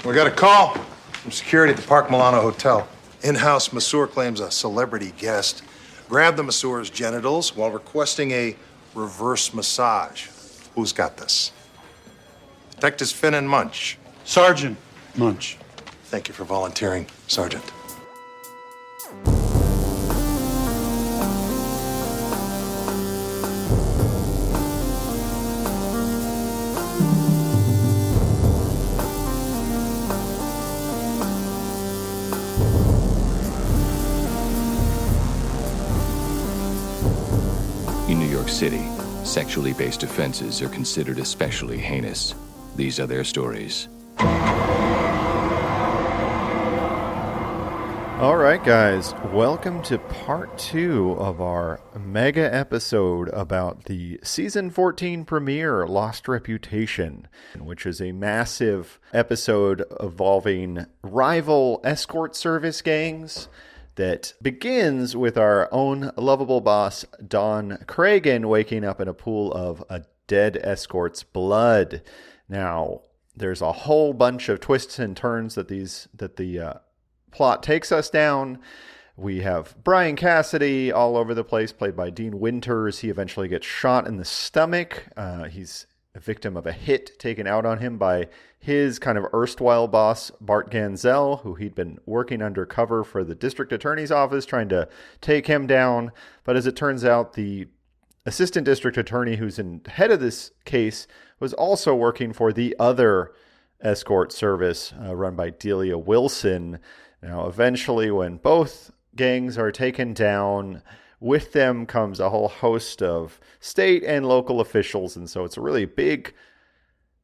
We got a call from security at the Park Milano Hotel. In-house masseur claims a celebrity guest grabbed the masseur's genitals while requesting a reverse massage. Who's got this? Detectives Finn and Munch. Sergeant Munch. Thank you for volunteering, Sergeant. In New York City, sexually based offenses are considered especially heinous. These are their stories. All right, guys, welcome to part 2 of our mega episode about the season 14 premiere, Lost Reputation, which is a massive episode involving rival escort service gangs that begins with our own lovable boss, Don Cragen, waking up in a pool of a dead escort's blood. Now, there's a whole bunch of twists and turns that the plot takes us down. We have Brian Cassidy all over the place, played by Dean Winters. He eventually gets shot in the stomach. He's a victim of a hit taken out on him by his kind of erstwhile boss, Bart Ganzel, who he'd been working undercover for the district attorney's office, trying to take him down. But as it turns out, the assistant district attorney who's in head of this case was also working for the other escort service run by Delia Wilson. Now, eventually, when both gangs are taken down, with them comes a whole host of state and local officials. And so it's a really big,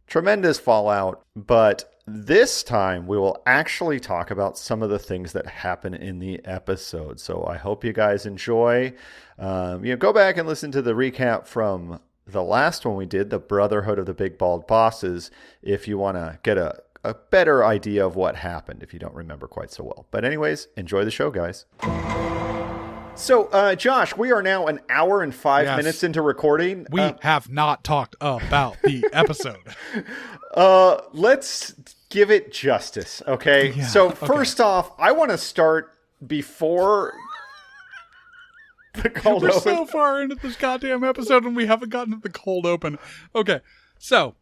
tremendous fallout. But this time, we will actually talk about some of the things that happen in the episode. So I hope you guys enjoy. Go back and listen to the recap from the last one we did, the Brotherhood of the Big Bald Bosses, if you want to get a better idea of what happened, if you don't remember quite so well. But anyways, enjoy the show, guys. So, Josh, we are now an hour and 5 minutes into recording. We have not talked about the episode. Let's give it justice, okay? Yeah, so, first off, I want to start before the cold We're open. so far into this goddamn episode and we haven't gotten to the cold open. Okay, so,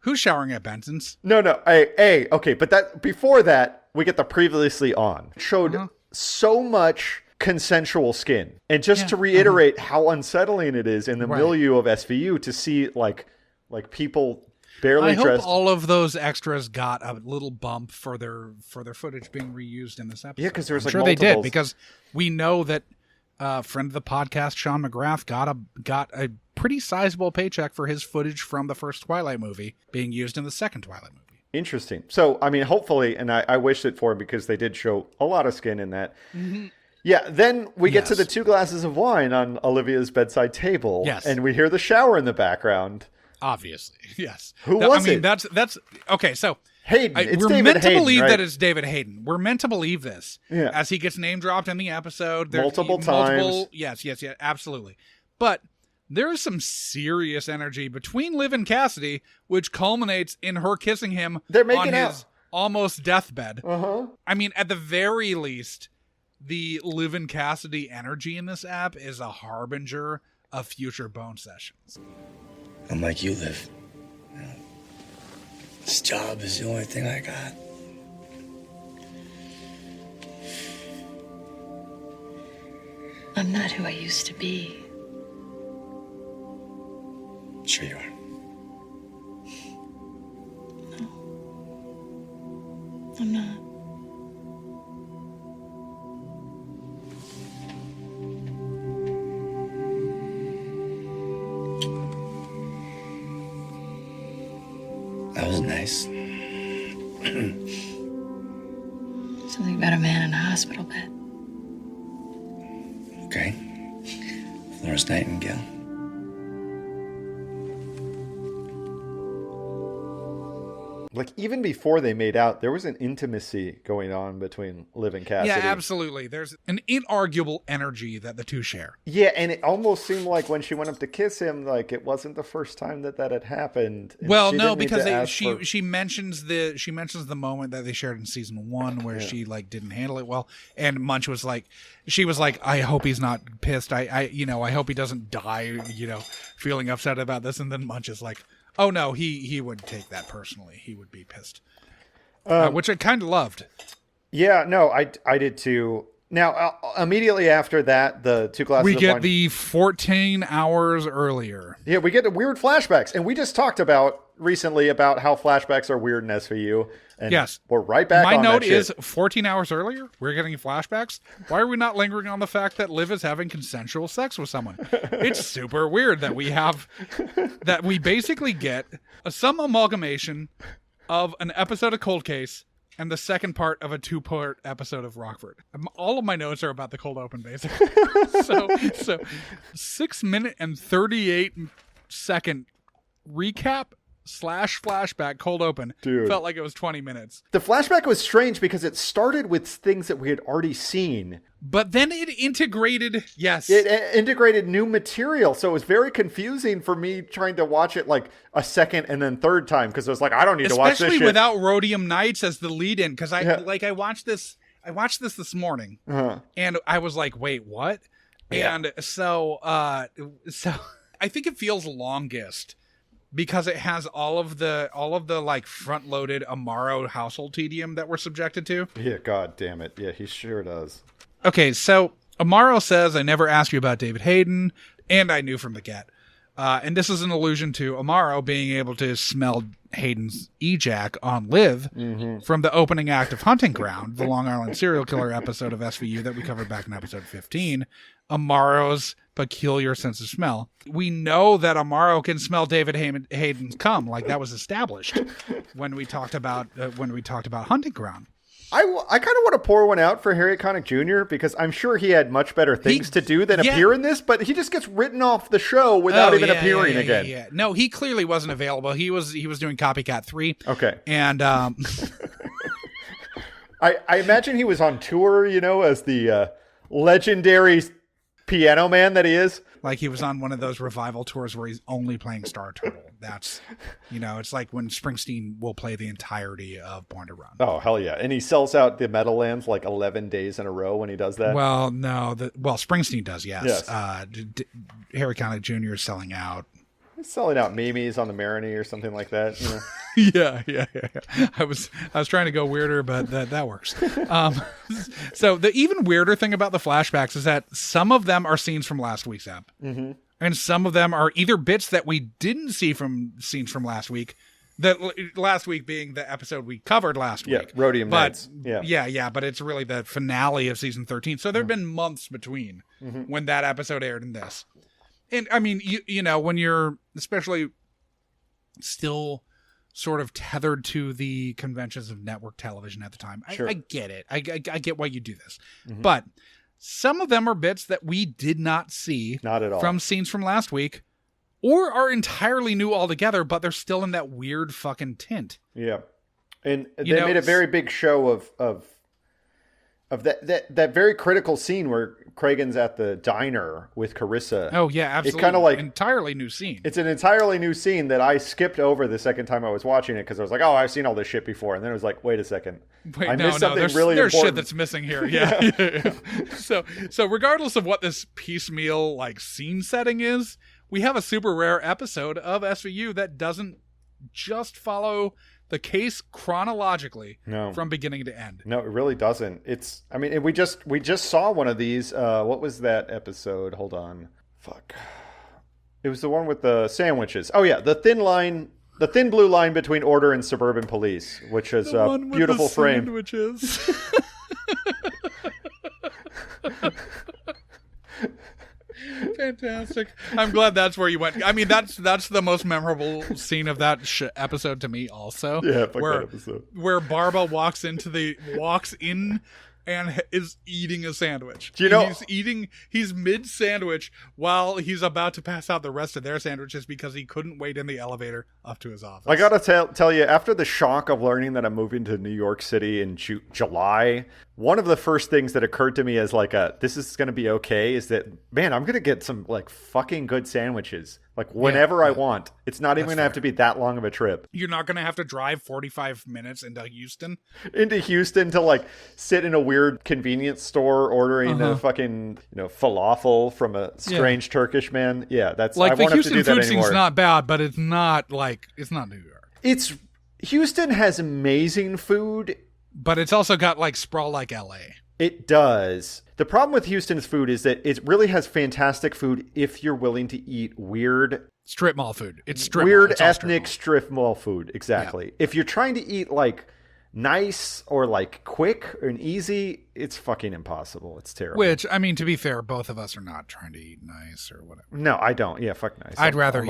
who's showering at Benson's? No, okay, but that before that, we get the previously on. It showed so much consensual skin. And just to reiterate how unsettling it is in the milieu of SVU to see like people barely dressed. I hope all of those extras got a little bump for their footage being reused in this episode. Yeah, because there's I'm sure they did, because we know that friend of the podcast, Sean McGrath, got a pretty sizable paycheck for his footage from the first Twilight movie being used in the second Twilight movie. Interesting. So, I mean, hopefully, and I wish it for him because they did show a lot of skin in that. Mm-hmm. Yeah, then we get to the 2 glasses of wine on Olivia's bedside table. Yes. And we hear the shower in the background. Obviously, yes. Who was it? I mean, that's okay. So Hayden. We're David meant Hayden, to believe right? that it's David Hayden. We're meant to believe this. Yeah. As he gets name dropped in the episode. Multiple times. Yes, absolutely. But there is some serious energy between Liv and Cassidy, which culminates in her kissing him on his almost deathbed. Uh-huh. I mean, at the very least, the Liv and Cassidy energy in this app is a harbinger of future bone sessions. I'm like you, Liv. This job is the only thing I got. I'm not who I used to be. Sure you are. No. I'm not. That was nice. Something about a man in a hospital bed. Okay. Florence like even before they made out, there was an intimacy going on between Liv and Cassidy. Yeah, absolutely. There's an inarguable energy that the two share. Yeah, and it almost seemed like when she went up to kiss him, like it wasn't the first time that had happened. And well, she no, didn't need because to ask for... she mentions the moment that they shared in season 1 where she like didn't handle it well, and Munch was like, she was like, I hope he's not pissed. I hope he doesn't die, feeling upset about this. And then Munch is like, oh no, he would take that personally. He would be pissed, which I kind of loved. Yeah, no, I did too. Now, immediately after that, the 2 glasses we of get wine... the 14 hours earlier. Yeah, we get the weird flashbacks. And we just talked about recently about how flashbacks are weird in SVU. And yes. we're right back My on note that shit. is 14 hours earlier, we're getting flashbacks. Why are we not lingering on the fact that Liv is having consensual sex with someone? It's super weird that we basically get some amalgamation of an episode of Cold Case and the second part of a 2-part episode of Rockford. All of my notes are about the cold open, basically. so 6 minute and 38 second recap / flashback cold open. Dude. Felt like it was 20 minutes. The flashback was strange because it started with things that we had already seen. But then it integrated, yes. It integrated new material, so it was very confusing for me trying to watch it like a second and then third time because I was like, I don't need to watch this shit. Especially without Rhodium Nights as the lead-in, because I watched this morning, and I was like, wait, what? Yeah. And so I think it feels longest because it has all of the like front-loaded Amaro household tedium that we're subjected to. Yeah, god damn it. Yeah, he sure does. Okay, so Amaro says, I never asked you about David Hayden, and I knew from the get. And this is an allusion to Amaro being able to smell Hayden's ejac on Liv from the opening act of Hunting Ground, the Long Island serial killer episode of SVU that we covered back in episode 15. Amaro's peculiar sense of smell. We know that Amaro can smell David Hayden's cum, like that was established when we talked about Hunting Ground. I kind of want to pour one out for Harry Connick Jr. because I'm sure he had much better things to do than appear in this, but he just gets written off the show without even appearing again. Yeah. No, he clearly wasn't available. He was doing Copycat 3. Okay. And I imagine he was on tour, as the legendary piano man that he is. Like he was on one of those revival tours where he's only playing Star Turtle. That's, it's like when Springsteen will play the entirety of Born to Run. Oh, hell yeah. And he sells out the Meadowlands like 11 days in a row when he does that. Well, no. Springsteen does, yes. Harry Connick Jr. is selling out. He's selling out Mimi's on the Maroney or something like that. Yeah. I was trying to go weirder, but that works. So the even weirder thing about the flashbacks is that some of them are scenes from last week's ep. Mm-hmm. And some of them are either bits that we didn't see from scenes from last week. That last week being the episode we covered last week. Rhodium Nights. Yeah, but it's really the finale of season 13. So there have been months between when that episode aired and this. And I mean, when you're especially still sort of tethered to the conventions of network television at the time, I get it. I get why you do this. Mm-hmm. But some of them are bits that we did not see not at all from scenes from last week or are entirely new altogether, but they're still in that weird fucking tint. Yeah. And they made a very big show of that very critical scene where Cragen's at the diner with Carissa. Oh yeah, absolutely. It's kind of like entirely new scene. It's an entirely new scene that I skipped over the second time I was watching it because I was like, oh, I've seen all this shit before, and then it was like, wait a second, I missed something really there's important. Shit that's missing here. Yeah. So regardless of what this piecemeal like scene setting is, we have a super rare episode of SVU that doesn't just follow the case chronologically from beginning to end. No, it really doesn't. We just saw one of these. What was that episode? Hold on. Fuck. It was the one with the sandwiches. Oh yeah, the thin blue line between order and suburban police, which is a beautiful frame. Sandwiches. Fantastic. I'm glad that's where you went. I mean, that's the most memorable scene of that episode to me also. Yeah, fuck that episode. Where Barba walks in and is eating a sandwich. Do you know he's mid-sandwich while he's about to pass out the rest of their sandwiches because he couldn't wait in the elevator up to his office. I gotta tell you, after the shock of learning that I'm moving to New York City in July, one of the first things that occurred to me as like this is gonna be okay is that, man, I'm gonna get some like fucking good sandwiches like whenever I want. It's not even gonna have to be that long of a trip. You're not gonna have to drive 45 minutes into Houston to like sit in a weird convenience store ordering a fucking falafel from a strange Turkish man. Yeah, that's like I the won't have to Houston do that food anymore. scene's not bad, but it's not New York. Houston has amazing food, but it's also got like sprawl like LA. It does. The problem with Houston's food is that it really has fantastic food if you're willing to eat weird strip mall food. It's strip weird mall. It's ethnic strip mall food. Exactly. Yeah. If you're trying to eat like nice or like quick and easy, it's fucking impossible. It's terrible. Which, I mean, to be fair, both of us are not trying to eat nice or whatever. No, I don't. Yeah, fuck nice. I'd rather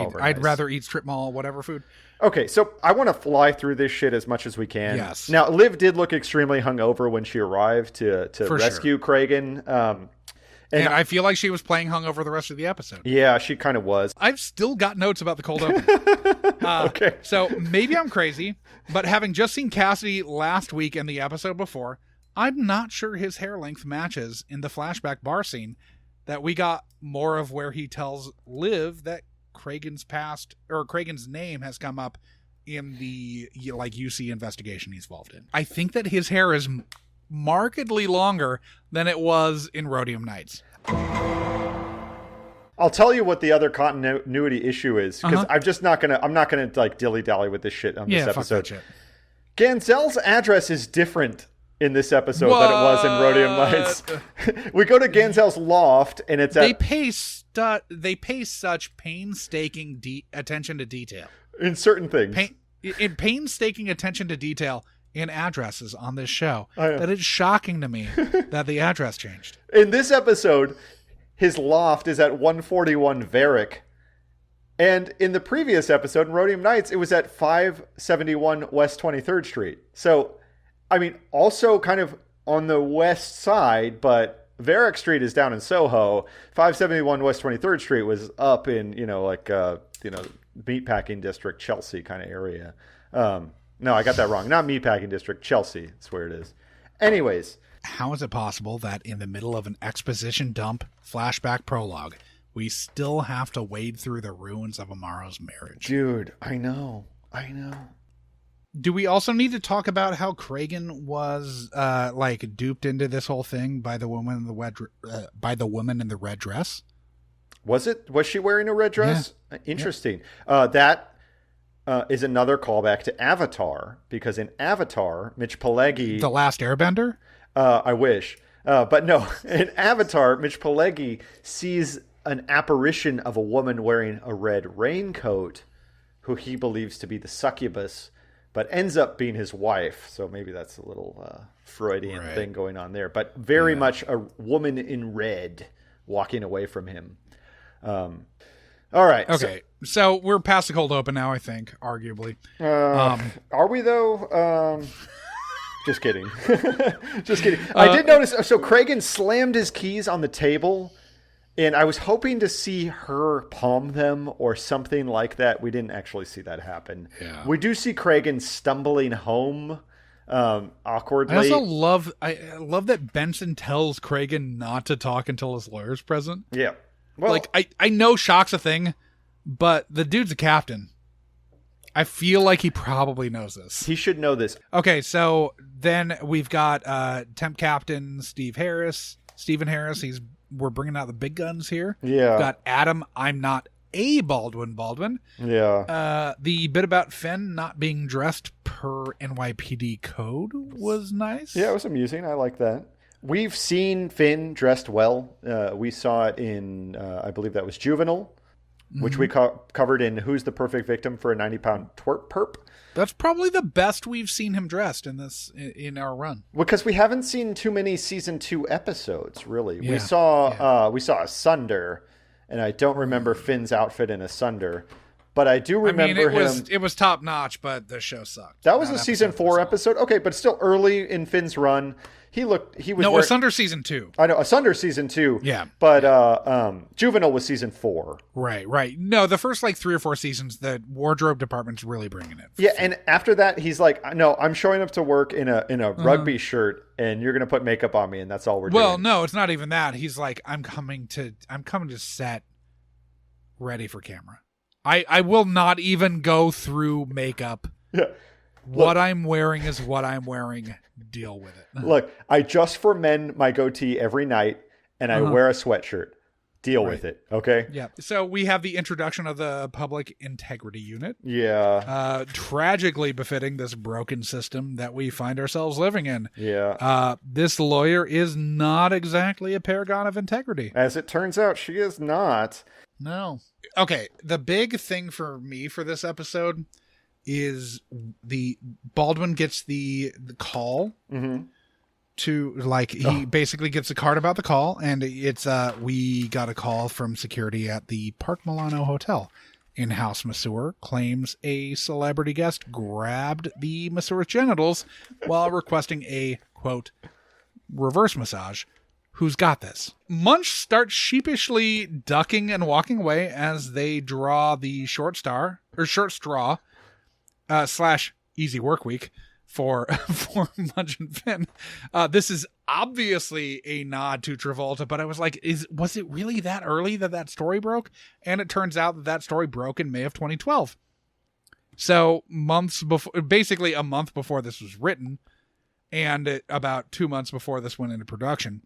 eat strip mall whatever food. Okay, so I want to fly through this shit as much as we can. Yes. Now, Liv did look extremely hungover when she arrived to rescue Kragen. And I feel like she was playing hungover the rest of the episode. Yeah, she kind of was. I've still got notes about the cold open. Okay. So maybe I'm crazy, but having just seen Cassidy last week and the episode before, I'm not sure his hair length matches in the flashback bar scene that we got more of, where he tells Liv that Kragen's name has come up in the UC investigation he's involved in. I think that his hair is markedly longer than it was in Rhodium Nights. I'll tell you what the other continuity issue is, because I'm not gonna like dilly-dally with this shit on this episode. Fuck that shit. Ganzel's address is different in this episode than it was in Rhodium Nights. We go to Ganzel's loft, and it's they pay such painstaking attention to detail in certain things. Painstaking attention to detail in addresses on this show that it's shocking to me that the address changed. In this episode, his loft is at 141 Varick. And in the previous episode, in Rhodium Nights, it was at 571 West 23rd Street. So, I mean, also kind of on the west side, but Varick Street is down in Soho. 571 West 23rd Street was up in, meatpacking district, Chelsea kind of area. No, I got that wrong. Not meatpacking district, Chelsea. That's where it is. Anyways. How is it possible that in the middle of an exposition dump flashback prologue, we still have to wade through the ruins of Amaro's marriage? Dude, I know. Do we also need to talk about how Kragen was duped into this whole thing by the woman in the red dress? Was she wearing a red dress? Yeah. Interesting. Yeah. That is another callback to Avatar, because in Avatar, Mitch Pileggi... The Last Airbender? I wish. But no, in Avatar, Mitch Pileggi sees an apparition of a woman wearing a red raincoat who he believes to be the succubus, but ends up being his wife. So maybe that's a little Freudian thing going on there. But very much a woman in red walking away from him. All right. Okay. So we're past the cold open now, I think, arguably. Are we, though? Just kidding. Just kidding. I did notice. So Kragen slammed his keys on the table, and I was hoping to see her palm them or something like that. We didn't actually see that happen. Yeah. We do see Kragen stumbling home awkwardly. I also love that Benson tells Kragen not to talk until his lawyer's present. Yeah. Well, I know shock's a thing, but the dude's a captain. I feel like he probably knows this. He should know this. Okay, so then we've got temp captain Stephen Harris. We're bringing out the big guns here. Yeah. We've got Adam, I'm not a Baldwin. Yeah. The bit about Finn not being dressed per NYPD code was nice. Yeah, it was amusing. I like that. We've seen Finn dressed well. We saw it in, I believe that was Juvenile, which we covered in Who's the Perfect Victim for a 90-Pound Twerp Perp. That's probably the best we've seen him dressed in our run. Because we haven't seen too many season 2 episodes, really. Yeah. We saw Asunder, and I don't remember Finn's outfit in Asunder, but I do remember it was top notch, but the show sucked. That was a season 4 episode. Okay, but still early in Finn's run. He was No, it's under season 2. I know, Asunder season 2. Yeah. But Juvenile was season 4. Right. No, the first like 3 or 4 seasons, the wardrobe department's really bringing it. Yeah, and after that, he's like, "No, I'm showing up to work in a rugby shirt, and you're gonna put makeup on me, and that's all we're doing." Well, no, it's not even that. He's like, I'm coming to set ready for camera. I will not even go through makeup. Yeah. What I'm wearing is what I'm wearing. Deal with it. Look, I just for men my goatee every night, and I wear a sweatshirt. Deal with it, okay? Yeah. So we have the introduction of the Public Integrity Unit. Yeah. Tragically befitting this broken system that we find ourselves living in. Yeah. This lawyer is not exactly a paragon of integrity. As it turns out, she is not. No. Okay. The big thing for me for this episode is the Baldwin gets the call to like he basically gets a card about the call, and it's we got a call from security at the Park Milano Hotel. In-house masseur claims a celebrity guest grabbed the masseur's genitals while requesting a quote reverse massage. Who's got this? Munch starts sheepishly ducking and walking away as they draw the short straw / easy work week for Munch and Finn. This is obviously a nod to Travolta, but I was like, was it really that early that story broke? And it turns out that story broke in May of 2012. So basically a month before this was written, and about 2 months before this went into production.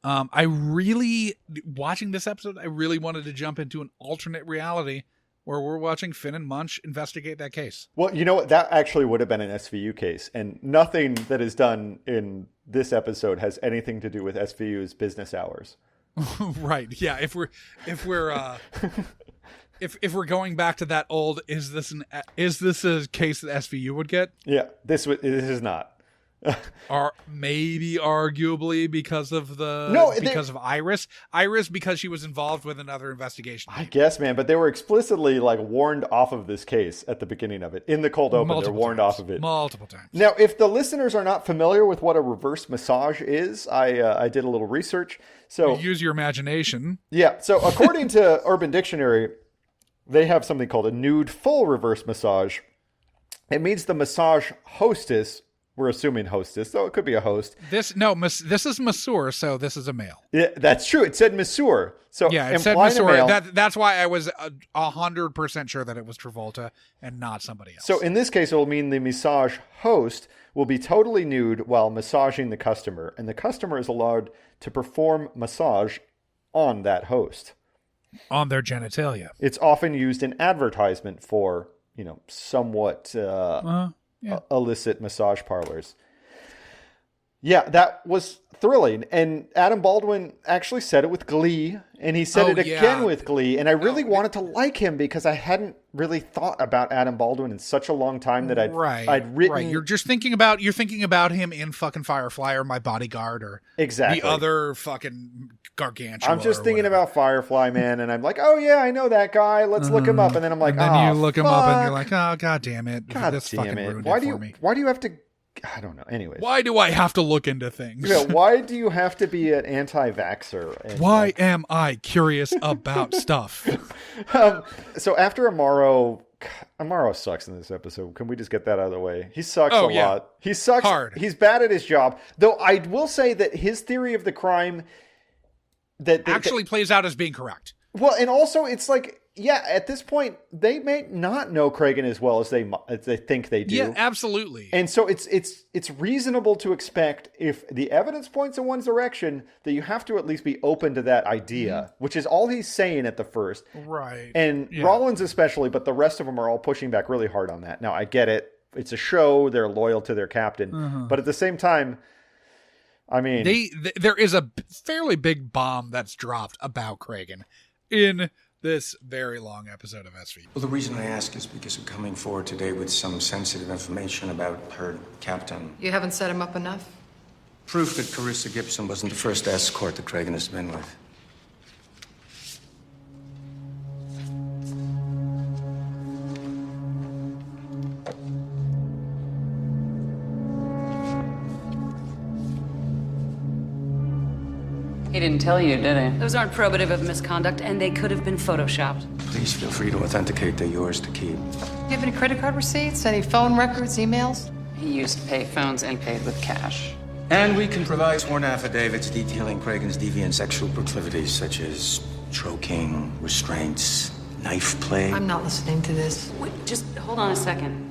Watching this episode, I really wanted to jump into an alternate reality where we're watching Finn and Munch investigate that case. Well, you know what? That actually would have been an SVU case, and nothing that is done in this episode has anything to do with SVU's business hours. Right. Yeah. If we're if we're going back to that old, is this a case that SVU would get? Yeah. This is not. Or maybe arguably because of of Iris because she was involved with another investigation. I guess, man, but they were explicitly like warned off of this case at the beginning of it. In the cold open, they're warned off of it multiple times. Now, if the listeners are not familiar with what a reverse massage is, I did a little research. So use your imagination. Yeah. So according to Urban Dictionary, they have something called a nude full reverse massage. It means the massage hostess. We're assuming hostess, so it could be a host. This is masseur, so this is a male. Yeah, that's true. It said masseur, so yeah, it said masseur. That's why I was 100% sure that it was Travolta and not somebody else. So in this case, it will mean the massage host will be totally nude while massaging the customer, and the customer is allowed to perform massage on that host, on their genitalia. It's often used in advertisement for somewhat. Illicit massage parlors. Yeah, that was thrilling. And Adam Baldwin actually said it with glee, and he said it again with glee. And I really wanted to like him because I hadn't really thought about Adam Baldwin in such a long time that I'd written. Right. You're thinking about him in fucking Firefly or My Bodyguard or exactly the other fucking Gargantua. I'm just thinking about Firefly, man, and I'm like, oh yeah, I know that guy. Let's look him up. And then I'm like, and then you look him up and you're like, oh god damn it, this fucking ruined it for me. Why do you have to? I don't know. Anyways, why do I have to look into things? Yeah, why do you have to be an anti-vaxxer? Why am I curious about stuff? So after Amaro sucks in this episode. Can we just get that out of the way? He sucks a lot. He sucks hard. He's bad at his job. Though I will say that his theory of the crime that actually plays out as being correct. Well, and also it's like, yeah, at this point they may not know Kragen as well as they think they do. Yeah, absolutely. And so it's reasonable to expect, if the evidence points in one direction, that you have to at least be open to that idea, which is all he's saying at the first. Right. And Rollins especially, but the rest of them are all pushing back really hard on that. Now, I get it. It's a show. They're loyal to their captain. But at the same time, I mean... there is a fairly big bomb that's dropped about Kragen in this very long episode of SV. Well, the reason I ask is because I'm coming forward today with some sensitive information about her captain. You haven't set him up enough? Proof that Carissa Gibson wasn't the first escort that Kragen has been with. He didn't tell you, did he? Those aren't probative of misconduct, and they could have been photoshopped. Please feel free to authenticate. They're yours to keep. Do you have any credit card receipts? Any phone records, emails? He used pay phones and paid with cash. And we can provide sworn affidavits detailing Cragen's deviant sexual proclivities, such as choking, restraints, knife play. I'm not listening to this. Wait, just hold on a second.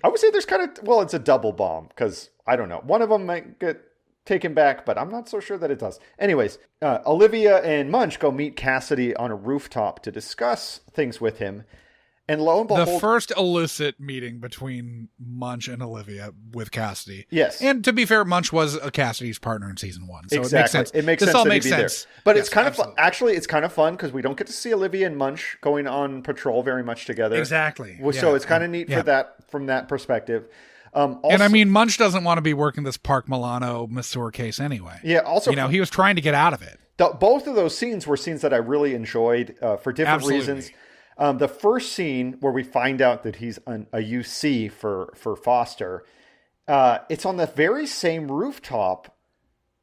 I would say there's kind of, well, it's a double bomb because I don't know. One of them might get taken back, but I'm not so sure that it does. Anyways, Olivia and Munch go meet Cassidy on a rooftop to discuss things with him. And lo and behold, the first illicit meeting between Munch and Olivia with Cassidy. Yes. And to be fair, Munch was Cassidy's partner in season 1. So exactly. it makes sense. It makes this sense all that makes he'd be sense. There. But yes, it's kind absolutely. of fun. Actually, it's kind of fun because we don't get to see Olivia and Munch going on patrol very much together. Exactly. So it's kind of neat for that from that perspective. Also, and I mean, Munch doesn't want to be working this Park Milano Masseur case anyway. Yeah. Also, he was trying to get out of it. Both of those scenes were scenes that I really enjoyed for different Absolutely. reasons. The first scene where we find out that he's a UC for Foster, it's on the very same rooftop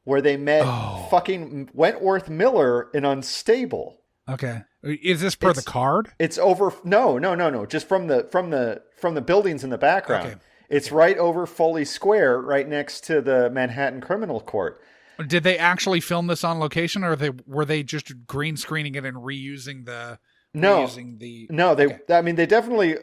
where they met fucking Wentworth Miller in Unstable. Okay. Is this per the card? It's over. No. Just from the buildings in the background. Okay. It's right over Foley Square, right next to the Manhattan Criminal Court. Did they actually film this on location, or were they just green screening it and reusing the? No. They. Okay. I mean, they definitely.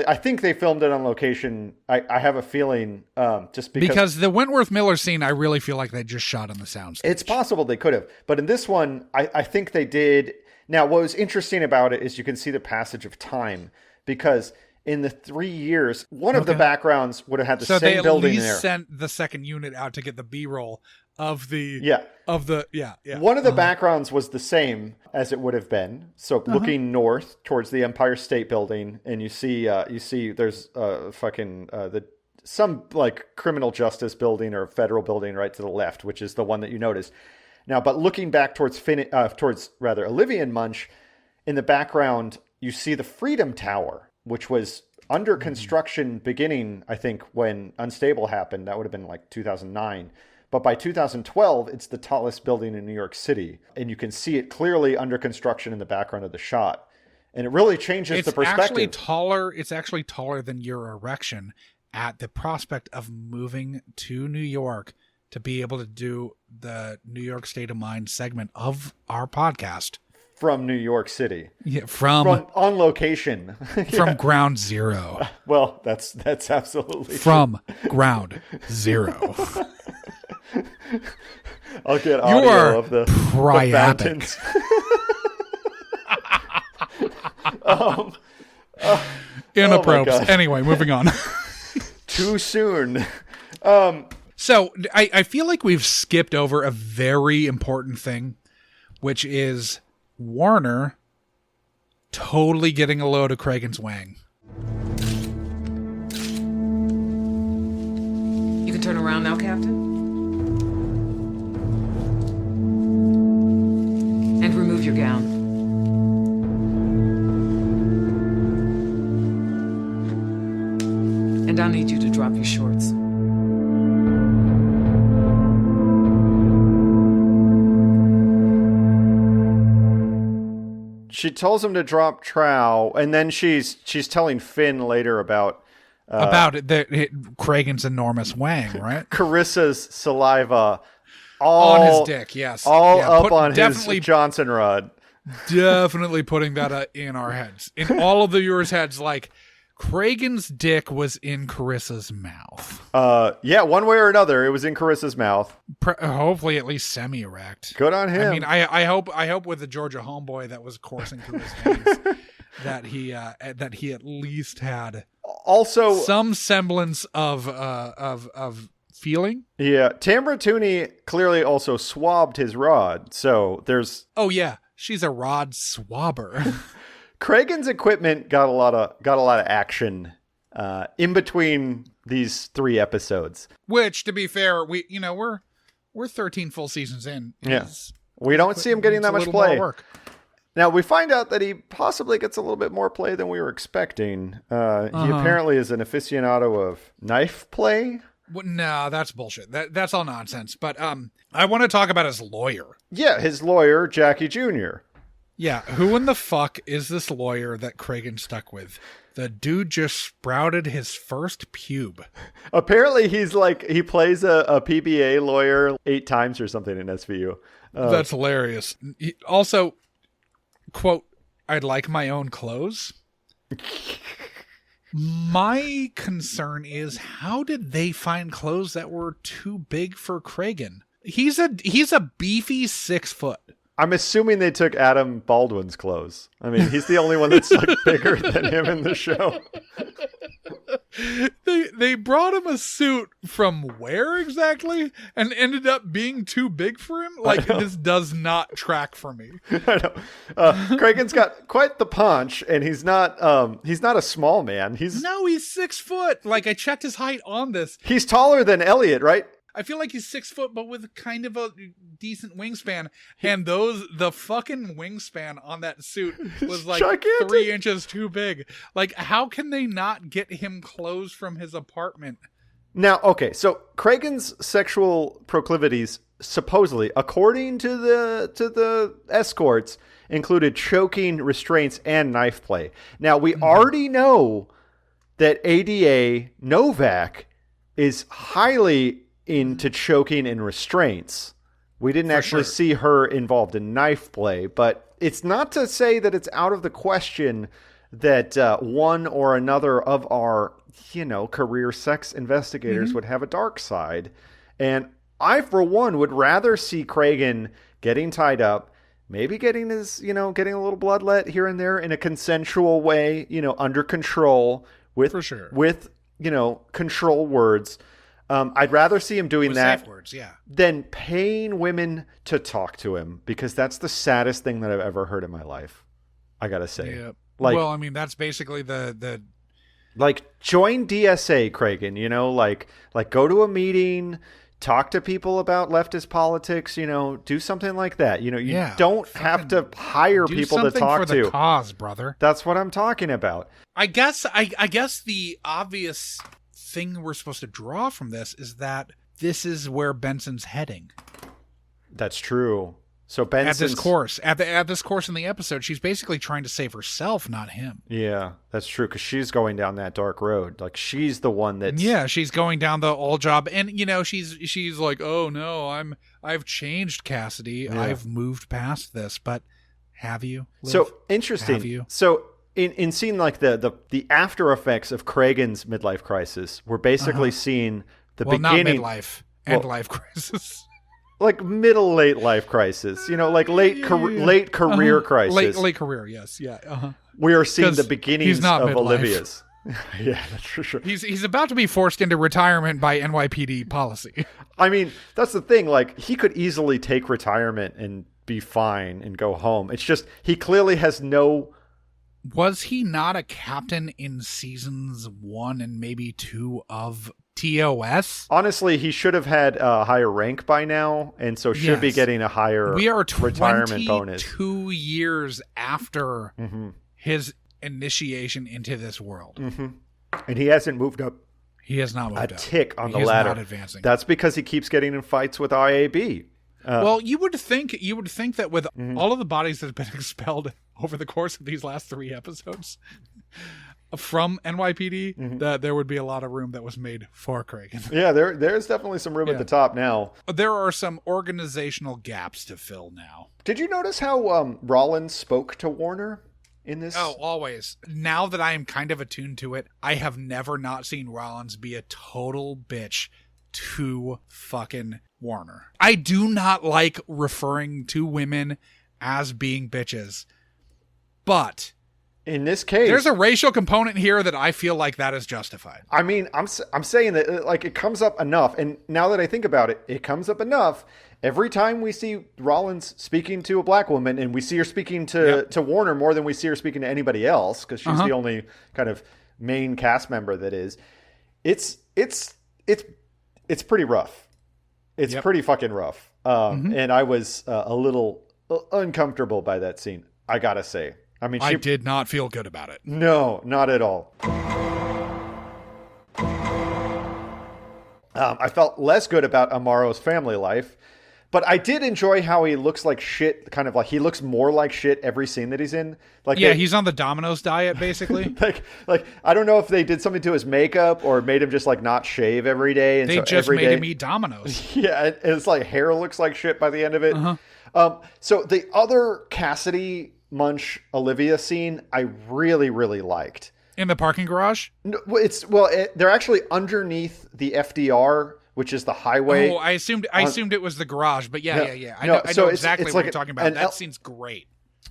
I think they filmed it on location. I have a feeling, just because the Wentworth Miller scene, I really feel like they just shot on the soundstage. It's possible they could have, but in this one, I think they did. Now, what was interesting about it is you can see the passage of time because in the 3 years, one of the backgrounds would have had the same building there. So they at least sent the second unit out to get the B-roll of the One of the backgrounds was the same as it would have been. So looking north towards the Empire State Building, and you see there's some like criminal justice building or federal building right to the left, which is the one that you noticed. Now, but looking back towards Olivia and Munch, in the background, you see the Freedom Tower, which was under construction beginning, I think, when Unstable happened. That would have been like 2009. But by 2012, it's the tallest building in New York City. And you can see it clearly under construction in the background of the shot. And it really changes the perspective. It's actually taller than your erection at the prospect of moving to New York to be able to do the New York State of Mind segment of our podcast. From New York City. Yeah, from on location. From ground zero. Well, that's absolutely from true. Ground zero. I'll get audio of the fountains. Inappropriate. Anyway, moving on. Too soon. So I feel like we've skipped over a very important thing, which is Warner totally getting a load of Cragen's wang. You can turn around now, Captain. And remove your gown. And I'll need you to drop your shorts. She tells him to drop trow, and then she's telling Finn later about Cragen's enormous wang, right? Carissa's saliva on his dick, yes, up on his Johnson rod. Definitely putting that in our heads, in all of the viewers' heads, like Cragen's dick was in Carissa's mouth. Yeah, one way or another, it was in Carissa's mouth. Hopefully, at least semi-erect. Good on him. I mean, I hope with the Georgia homeboy that was coursing through his veins that he at least had also some semblance of feeling. Yeah, Tamra Tooney clearly also swabbed his rod, so there's. Oh yeah, she's a rod swabber. Cragen's equipment got a lot of action in between these 3 episodes. Which, to be fair, we're 13 full seasons in. Yes, we don't see him getting that much play. Now we find out that he possibly gets a little bit more play than we were expecting. He apparently is an aficionado of knife play. Well, no, that's bullshit. That's all nonsense. But I want to talk about his lawyer. Yeah, his lawyer, Jackie Jr. Yeah, who in the fuck is this lawyer that Cragen stuck with? The dude just sprouted his first pube. Apparently, he plays a PBA lawyer 8 times or something in SVU. That's hilarious. Also, quote, I'd like my own clothes. My concern is, how did they find clothes that were too big for Cragen? He's a beefy 6 foot. I'm assuming they took Adam Baldwin's clothes. I mean, he's the only one that's like bigger than him in the show. They brought him a suit from where exactly, and ended up being too big for him. Like, this does not track for me. I know. Cragen's got quite the punch, and he's not a small man. He's 6 foot. Like, I checked his height on this. He's taller than Elliot, right? I feel like he's 6 foot, but with kind of a decent wingspan. And the fucking wingspan on that suit was like gigantic. 3 inches too big. Like, how can they not get him clothes from his apartment? Now, okay, so Cragen's sexual proclivities, supposedly, according to the escorts, included choking, restraints, and knife play. Now, we already know that ADA Novak is highly into choking and restraints. We didn't actually see her involved in knife play, but it's not to say that it's out of the question that one or another of our, career sex investigators would have a dark side. And I, for one, would rather see Cragen getting tied up, maybe getting his, getting a little bloodlet here and there in a consensual way, under control with, control words. I'd rather see him doing that safe words, than paying women to talk to him, because that's the saddest thing that I've ever heard in my life. I gotta say, well, I mean, that's basically the join DSA, Cragen. Like go to a meeting, talk to people about leftist politics. Do something like that. You don't have to hire people to talk for to. The cause, brother. That's what I'm talking about. I guess the obvious thing we're supposed to draw from this is that this is where Benson's heading. That's true. So Benson's at this course in the episode, she's basically trying to save herself, not him. Yeah, that's true, because she's going down that dark road. Like, she's the one that's... Yeah, she's going down the old job, and she's like, oh no, I've changed, Cassidy. Yeah. I've moved past this. But have you? Liv? So interesting. Have you? So in seeing like the after effects of Cragen's midlife crisis, we're basically seeing the beginning. Not midlife, end life crisis. Like late life crisis, like late career crisis. Late career, yes, yeah. We are seeing the beginnings of midlife. Olivia's. Yeah, that's for sure. He's about to be forced into retirement by NYPD policy. I mean, that's the thing. Like, he could easily take retirement and be fine and go home. It's just he clearly has no. Was he not a captain in seasons 1 and maybe 2 of TOS? Honestly, he should have had a higher rank by now, and so should be getting a higher retirement bonus. 2 years after his initiation into this world. And he hasn't moved up. He has not moved up. A tick on the He is ladder. not advancing. That's because he keeps getting in fights with IAB. Well, you would think that with all of the bodies that have been expelled over the course of these last 3 episodes from NYPD, that there would be a lot of room that was made for Cragen. Yeah, there's definitely some room at the top now. There are some organizational gaps to fill now. Did you notice how Rollins spoke to Warner in this? Oh, always. Now that I am kind of attuned to it, I have never not seen Rollins be a total bitch to fucking Warner. I do not like referring to women as being bitches, but in this case, there's a racial component here that I feel like that is justified. I mean, I'm saying that like it comes up enough, and now that I think about it, it comes up enough every time we see Rollins speaking to a black woman, and we see her speaking to Warner more than we see her speaking to anybody else, because she's the only kind of main cast member that is. It's pretty rough. It's pretty fucking rough. And I was a little uncomfortable by that scene, I gotta say. I mean, I did not feel good about it. No, not at all. I felt less good about Amaro's family life. But I did enjoy how he looks like shit, kind of like he looks more like shit every scene that he's in. Like he's on the Domino's diet, basically. like I don't know if they did something to his makeup or made him just like not shave every day. And they so just every made day, him eat Domino's. Yeah, and it's like hair looks like shit by the end of it. So the other Cassidy Munch Olivia scene, I really, really liked. In the parking garage? No, they're actually underneath the FDR, which is the highway. Oh, I assumed it was the garage, but yeah. I know exactly what you're talking about. That scene's great.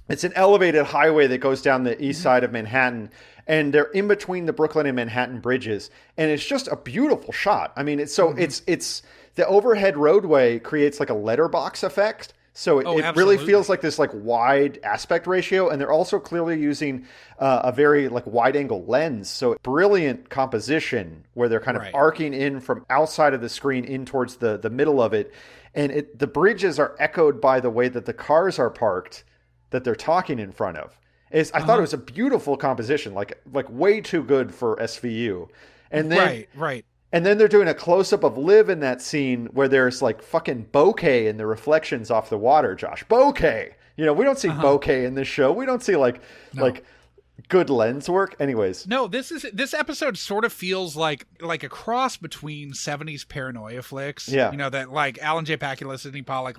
It's an elevated highway that goes down the east side of Manhattan, and they're in between the Brooklyn and Manhattan bridges, and it's just a beautiful shot. I mean, it's the overhead roadway creates like a letterbox effect. So it really feels like this like wide aspect ratio, and they're also clearly using a very like wide angle lens. So brilliant composition where they're kind of arcing in from outside of the screen in towards the middle of it, and the bridges are echoed by the way that the cars are parked that they're talking in front of. I thought it was a beautiful composition, like way too good for SVU. And then right. And then they're doing a close-up of Liv in that scene where there's like fucking bokeh in the reflections off the water, Josh. Bokeh! You know, we don't see bokeh in this show. We don't see like good lens work. Anyways. No, this episode sort of feels like a cross between 70s paranoia flicks. Yeah. You know, that like Alan J. Pakula, Sidney Pollack,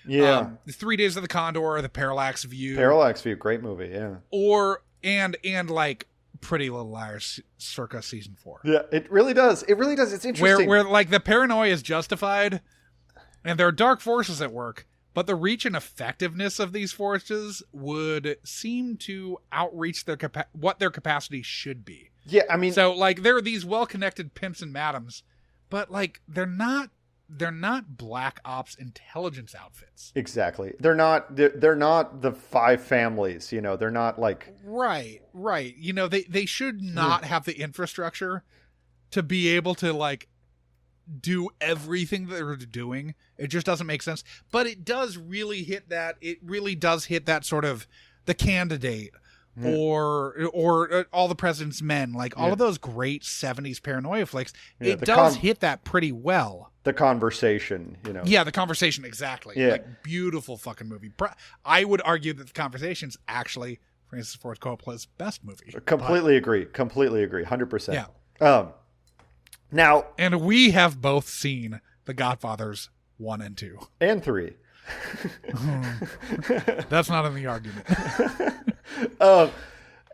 the 3 Days of the Condor, the Parallax View. Parallax View, great movie, yeah. And like Pretty Little Liars circa season 4. Yeah, it really does. It's interesting. Where like the paranoia is justified and there are dark forces at work, but the reach and effectiveness of these forces would seem to outreach what their capacity should be. Yeah, I mean, so like there are these well-connected pimps and madams, but like they're not black ops intelligence outfits. Exactly. They're not the five families, you know, they're not like Right. You know, they should not have the infrastructure to be able to like do everything that they're doing. It just doesn't make sense. But it does really hit that sort of The Candidate or All the President's Men, like all of those great 70s paranoia flicks. Yeah, it does hit that pretty well. The Conversation, you know. Yeah, The Conversation, exactly. Yeah. Like, beautiful fucking movie. I would argue that The Conversation's actually Francis Ford Coppola's best movie. Completely agree. 100%. Yeah. Now, and we have both seen The Godfathers 1 and 2. And 3. That's not in the argument.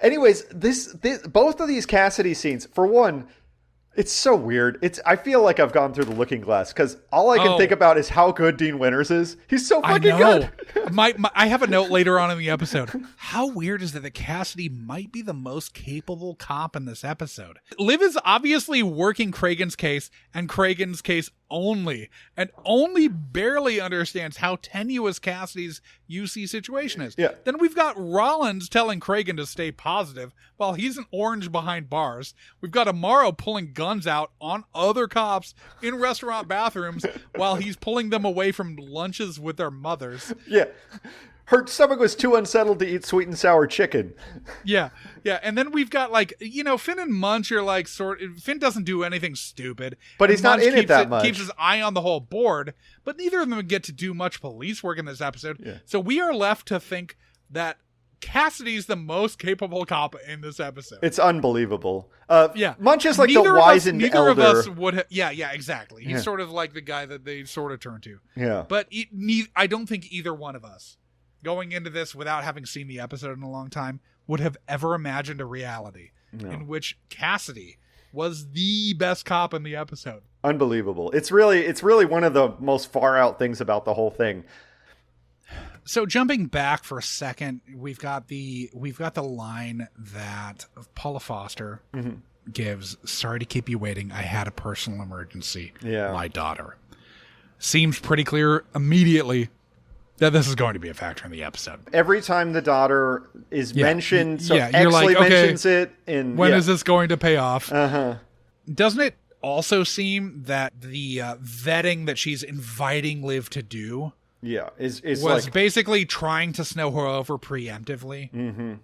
Anyways, this both of these Cassidy scenes, for one, it's so weird. I feel like I've gone through the looking glass because all I can think about is how good Dean Winters is. He's so fucking good. I have a note later on in the episode. How weird is that Cassidy might be the most capable cop in this episode? Liv is obviously working Cragen's case and Cragen's case only, and only barely understands how tenuous Cassidy's UC situation is. Yeah. Then we've got Rollins telling Cragen to stay positive while he's an orange behind bars. We've got Amaro pulling guns out on other cops in restaurant bathrooms while he's pulling them away from lunches with their mothers. Yeah. Her stomach was too unsettled to eat sweet and sour chicken. Yeah. And then we've got Finn and Munch are Finn doesn't do anything stupid. But he's not in it that much. Keeps his eye on the whole board, but neither of them get to do much police work in this episode. Yeah. So we are left to think that Cassidy's the most capable cop in this episode. It's unbelievable. Yeah. Munch is like the wizened elder. Neither of us would have... Yeah, exactly. He's sort of like the guy that they sort of turn to. Yeah. But I don't think either one of us, going into this without having seen the episode in a long time, would have ever imagined a reality in which Cassidy was the best cop in the episode. Unbelievable. It's really one of the most far out things about the whole thing. So jumping back for a second, we've got the line that Paula Foster gives. Sorry to keep you waiting. I had a personal emergency. Yeah. My daughter. Seems pretty clear immediately that this is going to be a factor in the episode. Every time the daughter is mentioned, so you're Exley like, okay, mentions it. When is this going to pay off? Uh-huh. Doesn't it also seem that the vetting that she's inviting Liv to do is was basically trying to snow her over preemptively? Mm-hmm.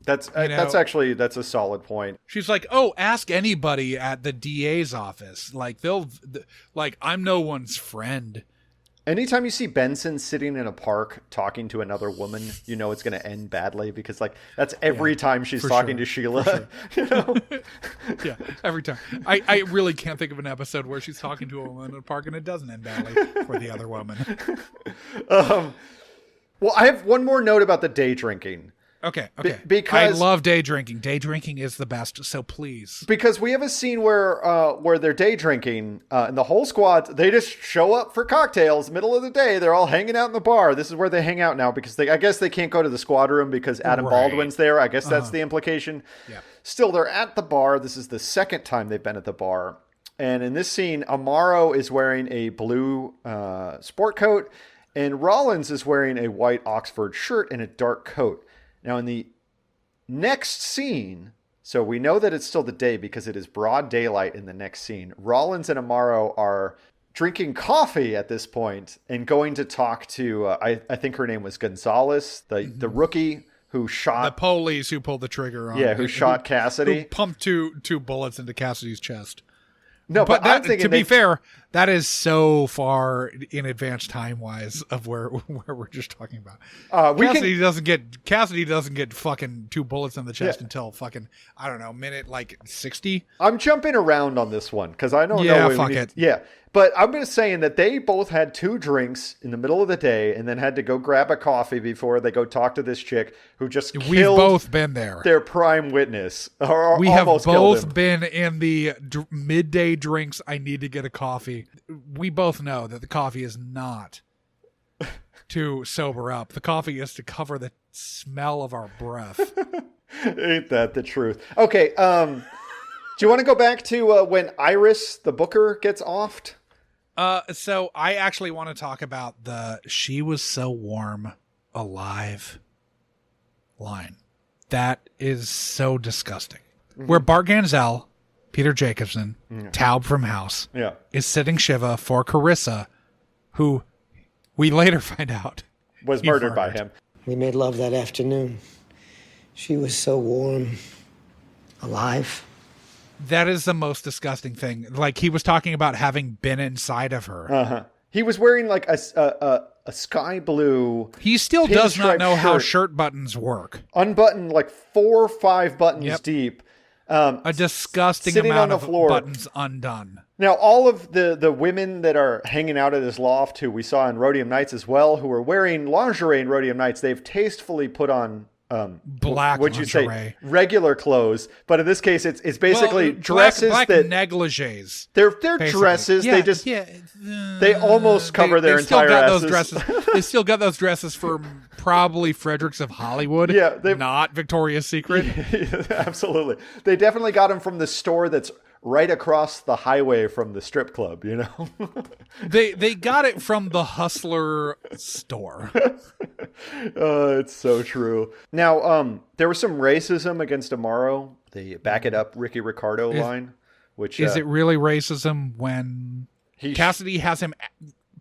That's that's a solid point. She's like, oh, ask anybody at the DA's office. Like I'm no one's friend. Anytime you see Benson sitting in a park talking to another woman, you know it's going to end badly because like that's every time she's talking to Sheila. You know? Yeah, every time. I really can't think of an episode where she's talking to a woman in a park and it doesn't end badly for the other woman. Well, I have one more note about the day drinking. Okay. Because I love day drinking. Day drinking is the best, so please. Because we have a scene where they're day drinking, and the whole squad, they just show up for cocktails, middle of the day. They're all hanging out in the bar. This is where they hang out now because I guess they can't go to the squad room because Adam Baldwin's there. I guess that's the implication. Yeah. Still, they're at the bar. This is the second time they've been at the bar. And in this scene, Amaro is wearing a blue sport coat, and Rollins is wearing a white Oxford shirt and a dark coat. Now, in the next scene, so we know that it's still the day because it is broad daylight in the next scene. Rollins and Amaro are drinking coffee at this point and going to talk to, I think her name was Gonzalez, the rookie who shot... The police who pulled the trigger on... Yeah, who shot Cassidy. Who pumped two bullets into Cassidy's chest. No, but I'm thinking... To be fair, that is so far in advance time-wise of where we're just talking about. Cassidy doesn't get fucking 2 bullets in the chest until fucking, I don't know, minute like 60. I'm jumping around on this one because I don't know. Yeah, fuck it. Yeah, but I'm just saying that they both had 2 drinks in the middle of the day and then had to go grab a coffee before they go talk to this chick who just killed... We've both been there. Their prime witness. We have both been in the midday drinks. I need to get a coffee. We both know that the coffee is not to sober up. The coffee is to cover the smell of our breath. Ain't that the truth? Okay, do you want to go back to when Iris, the booker, gets offed? So I actually want to talk about the "she was so warm, alive" line. That is so disgusting. Mm-hmm. Where Bart Ganzel, Peter Jacobson, Taub from House, is sitting Shiva for Carissa, who we later find out was murdered by him. We made love that afternoon. She was so warm, alive. That is the most disgusting thing. Like, he was talking about having been inside of her. Uh-huh. He was wearing like a sky blue. He still does not know how shirt buttons work. Unbuttoned like 4 or 5 buttons deep. A disgusting amount of buttons undone. Now, all of the women that are hanging out at his loft, who we saw in Rhodium Nights as well, who are wearing lingerie in Rhodium Nights, they've tastefully put on black would you lingerie. Say regular clothes, but in this case it's basically dresses black that negligees. They're dresses. Yeah, they just they almost cover their entire asses. Those dresses. They still got those dresses from probably Fredericks of Hollywood. Yeah, not Victoria's Secret. Absolutely, they definitely got them from the store that's right across the highway from the strip club, you know. they got it from the Hustler store. It's so true. Now, there was some racism against Amaro. They back it up Ricky Ricardo line, which is it really racism when Cassidy has him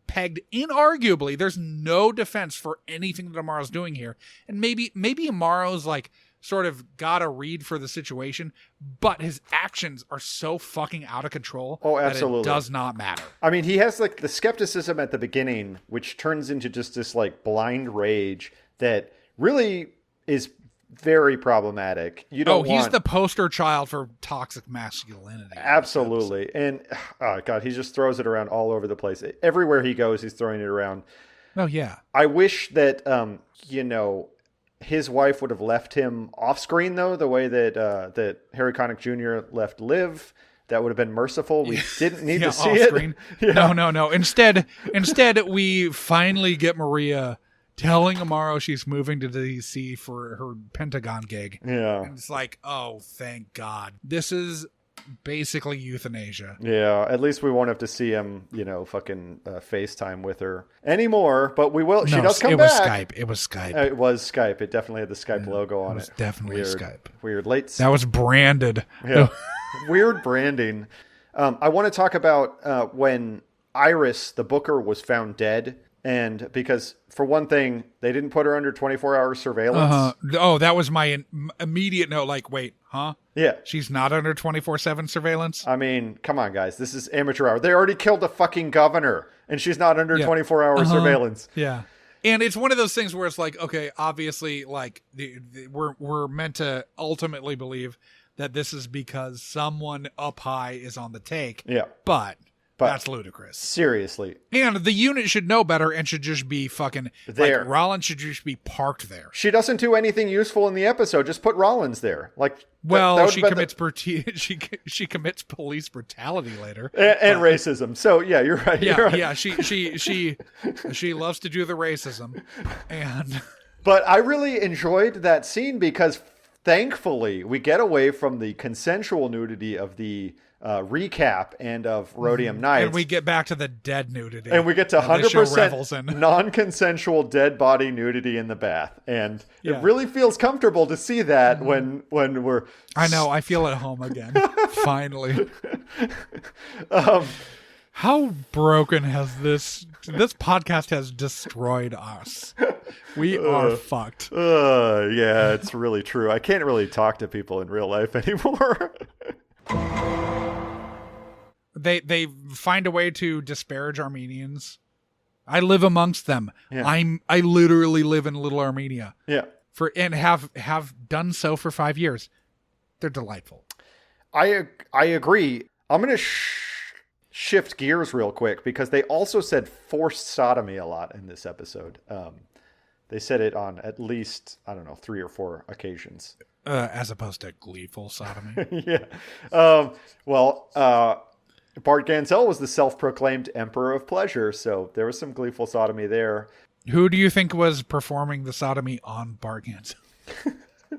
pegged inarguably? There's no defense for anything that Amaro's doing here, and maybe Amaro's like sort of got a read for the situation, but his actions are so fucking out of control that it does not matter. I mean, he has like the skepticism at the beginning, which turns into just this like blind rage that really is very problematic. He's the poster child for toxic masculinity. Absolutely. And oh God, he just throws it around all over the place. Everywhere he goes, he's throwing it around. Oh yeah. I wish that, his wife would have left him off screen, though, the way that Harry Connick Jr. left Liv. That would have been merciful. We didn't need to see it. No. Instead, we finally get Maria telling Amaro she's moving to DC for her Pentagon gig. Yeah. And it's like, oh, thank God. This is basically euthanasia. Yeah, at least we won't have to see him, fucking FaceTime with her anymore, but we will. She does come back. It was Skype. It was Skype. It definitely had the Skype logo on it. It was definitely Skype. Weird. Late. That was branded. Yeah. Weird branding. I want to talk about when Iris, the booker, was found dead. And because, for one thing, they didn't put her under 24-hour surveillance. Oh, that was my immediate note. Like, wait, huh? Yeah. She's not under 24/7 surveillance? I mean, come on, guys. This is amateur hour. They already killed the fucking governor, and she's not under 24-hour surveillance. Yeah. And it's one of those things where it's like, okay, obviously, like, we're meant to ultimately believe that this is because someone up high is on the take. Yeah. But that's ludicrous. Seriously. And the unit should know better and should just be fucking there. Like, Rollins should just be parked there. She doesn't do anything useful in the episode. Just put Rollins there. Like, well, she commits she commits police brutality later and racism. So yeah, you're right. Yeah, you're right. yeah. She loves to do the racism, and but I really enjoyed that scene because thankfully we get away from the consensual nudity of the recap and of Rhodium Nights. And we get back to the dead nudity. And we get to 100% non-consensual dead body nudity in the bath. And it really feels comfortable to see that when we're... I know, I feel at home again. Finally. How broken has this podcast has destroyed us. We are fucked. Yeah, it's really true. I can't really talk to people in real life anymore. They find a way to disparage Armenians. I live amongst them. Yeah. I literally live in Little Armenia. Yeah. And have done so for 5 years. They're delightful. I agree. I'm going to shift gears real quick because they also said forced sodomy a lot in this episode. They said it on at least, 3 or 4 occasions. As opposed to gleeful sodomy. Yeah. Bart Gansel was the self-proclaimed emperor of pleasure, so there was some gleeful sodomy there. Who do you think was performing the sodomy on Bart Gansel?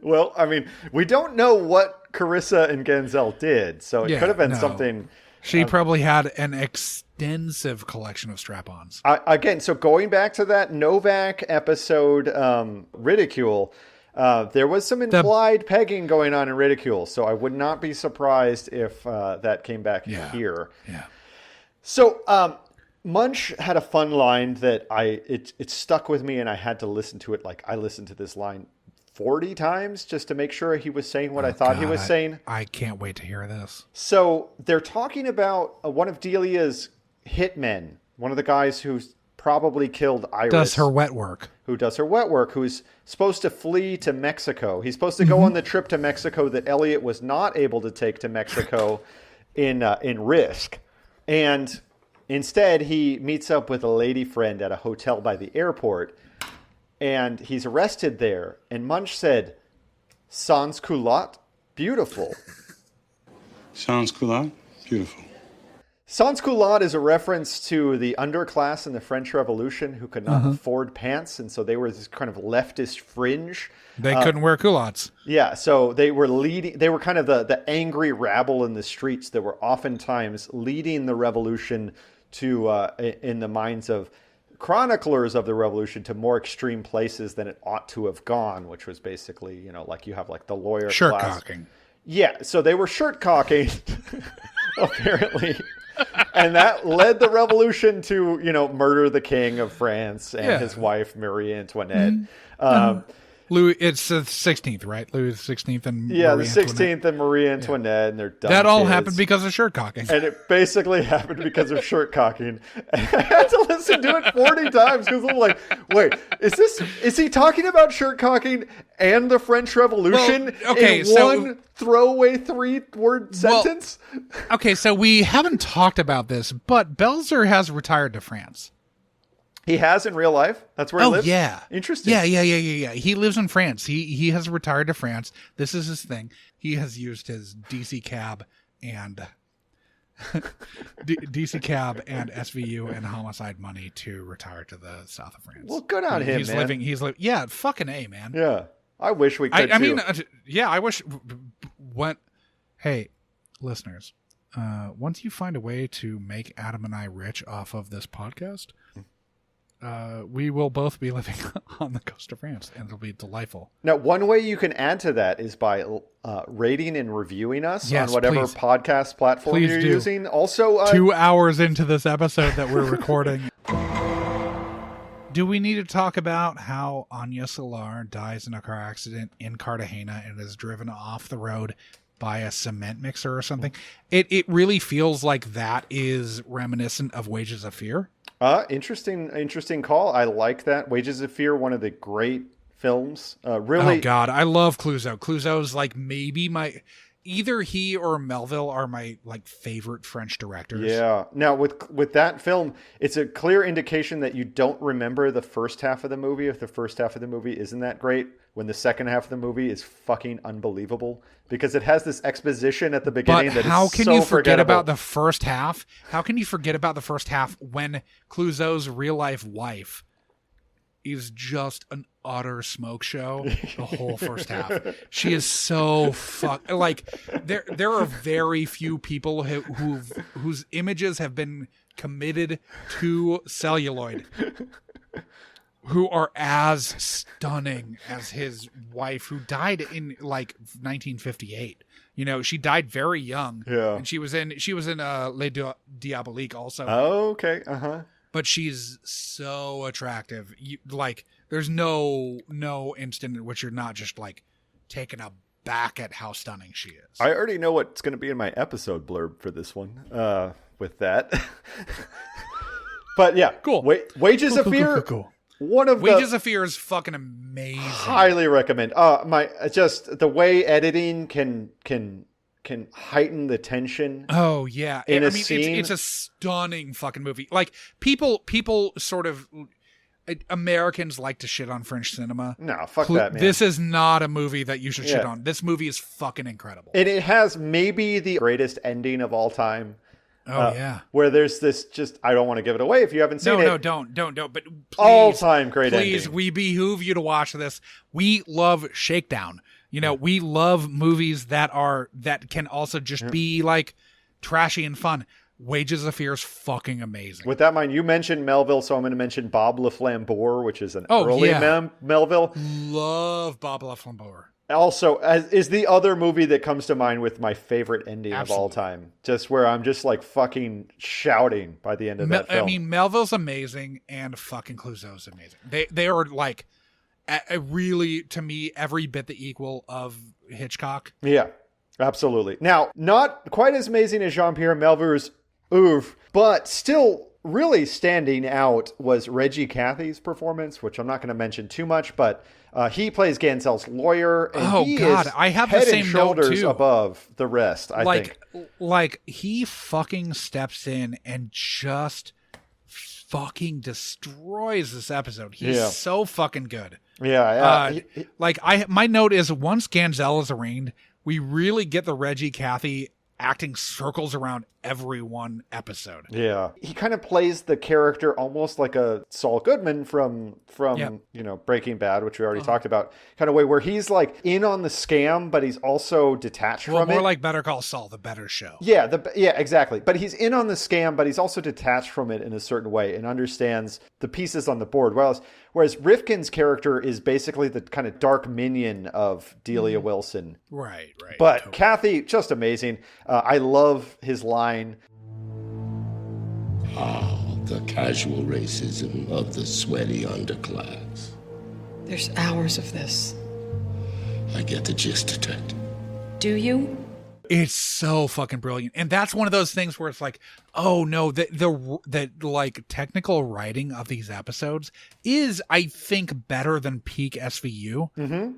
Well, I mean, we don't know what Carissa and Gansel did, so it could have been something... She probably had an extensive collection of strap-ons. Again, so going back to that Novak episode, Ridicule... there was some implied pegging going on in Ridicule, so I would not be surprised if that came back here. Yeah. So Munch had a fun line that it stuck with me, and I had to listen to it. Like I listened to this line 40 times just to make sure he was saying what I thought he was saying. I can't wait to hear this. So they're talking about one of Delia's hitmen, one of the guys who's probably killed Iris. Does her wet work. Who does her wet work, who's supposed to flee to Mexico. He's supposed to go on the trip to Mexico that Elliot was not able to take to Mexico in Risk. And instead, he meets up with a lady friend at a hotel by the airport. And he's arrested there. And Munch said, sans culotte, beautiful. Sans culotte, beautiful. Sans culotte is a reference to the underclass in the French Revolution who could not afford pants, and so they were this kind of leftist fringe. They couldn't wear culottes. Yeah, so they were leading. They were kind of the angry rabble in the streets that were oftentimes leading the revolution to, in the minds of chroniclers of the revolution, to more extreme places than it ought to have gone, which was basically, like you have like the lawyer shirt class. Cocking. Yeah, so they were shirt cocking, apparently. And that led the revolution to, murder the king of France and his wife, Marie Antoinette. Louis, it's the 16th, right? Louis the 16th and the 16th and Marie Antoinette and their dumb That all kids. happened because of shirt cocking. And it basically happened because of shirt cocking. And I had to listen to it 40 times because I'm like, wait, is he talking about shirt cocking and the French Revolution in one throwaway 3-word sentence? Okay, so we haven't talked about this, but Belzer has retired to France. He has in real life? That's where he lives? Yeah. Interesting. Yeah. He lives in France. He has retired to France. This is his thing. He has used his DC cab and DC cab and SVU and homicide money to retire to the south of France. Well, good on him, he's man. He's living. Yeah, fucking A, man. Yeah. I wish we could, I mean, I wish. Hey, listeners, once you find a way to make Adam and I rich off of this podcast, we will both be living on the coast of France, and it'll be delightful. Now, one way you can add to that is by rating and reviewing us on whatever podcast platform you're using. Also, 2 hours into this episode that we're recording. Do we need to talk about how Anya Solar dies in a car accident in Cartagena and is driven off the road by a cement mixer or something? It really feels like that is reminiscent of Wages of Fear. Interesting call. I like that. Wages of Fear, one of the great films. Really. Oh God, I love Clouzot. Clouzot's like maybe either he or Melville are my like favorite French directors. Yeah. Now with that film, it's a clear indication that you don't remember the first half of the movie. If the first half of the movie isn't that great, when the second half of the movie is fucking unbelievable because it has this exposition at the beginning But that how is can so you forget forgettable. about the first half? How can you forget about the first half when Clouzot's real life wife is just an utter smoke show the whole first half? She is so like there are very few people whose images have been committed to celluloid who are as stunning as his wife, who died in like 1958. You know, she died very young. Yeah. And she was in Les Diaboliques also. Oh, okay. Uh-huh. But she's so attractive. Like, there's no instant in which you're not just like taken aback at how stunning she is. I already know what's going to be in my episode blurb for this one. With that, but yeah, cool. Wages of Fear. Cool. One of Wages of Fear is fucking amazing. Highly recommend. Just the way editing can heighten the tension. Oh yeah, in a scene. It's a stunning fucking movie. Like people sort of Americans like to shit on French cinema. No, fuck that, man. This is not a movie that you should shit on. This movie is fucking incredible. And it has maybe the greatest ending of all time. Oh yeah, where there's this I don't want to give it away if you haven't seen it. No, don't. But please, all-time great ending. Please, we behoove you to watch this. We love Shakedown. You know, we love movies that can also just be like trashy and fun. Wages of Fear is fucking amazing. With that in mind, you mentioned Melville, so I'm going to mention Bob LaFlambeau, which is an early Melville. Love Bob LaFlambeau. Also, is the other movie that comes to mind with my favorite ending of all time. Just where I'm just like fucking shouting by the end of that film. I mean, Melville's amazing and fucking Clouzot's amazing. They are like really, to me, every bit the equal of Hitchcock. Yeah, absolutely. Now, not quite as amazing as Jean-Pierre Melville's oeuvre, but still really standing out was Reggie Cathy's performance, which I'm not going to mention too much, but he plays Gansel's lawyer, and he is I have head the same and shoulders note too. above the rest, I think. Like, he fucking steps in and just fucking destroys this episode. He's so fucking good. Yeah. My note is, once Gansel is arraigned, we really get the Reggie Cathy acting circles around every one episode. Yeah. He kind of plays the character almost like a Saul Goodman from Breaking Bad, which we already talked about, kind of way where he's like in on the scam, but he's also detached from it. More like Better Call Saul, the better show. Yeah, exactly. But he's in on the scam, but he's also detached from it in a certain way and understands the pieces on the board. Whereas Rifkin's character is basically the kind of dark minion of Delia Wilson. Right. But totally. Cathy, just amazing. I love his line. The casual racism of the sweaty underclass. There's hours of this. I get the gist, detective. Do you? It's so fucking brilliant. And that's one of those things where it's like, oh no, the like technical writing of these episodes is, I think, better than peak SVU. Mm-hmm.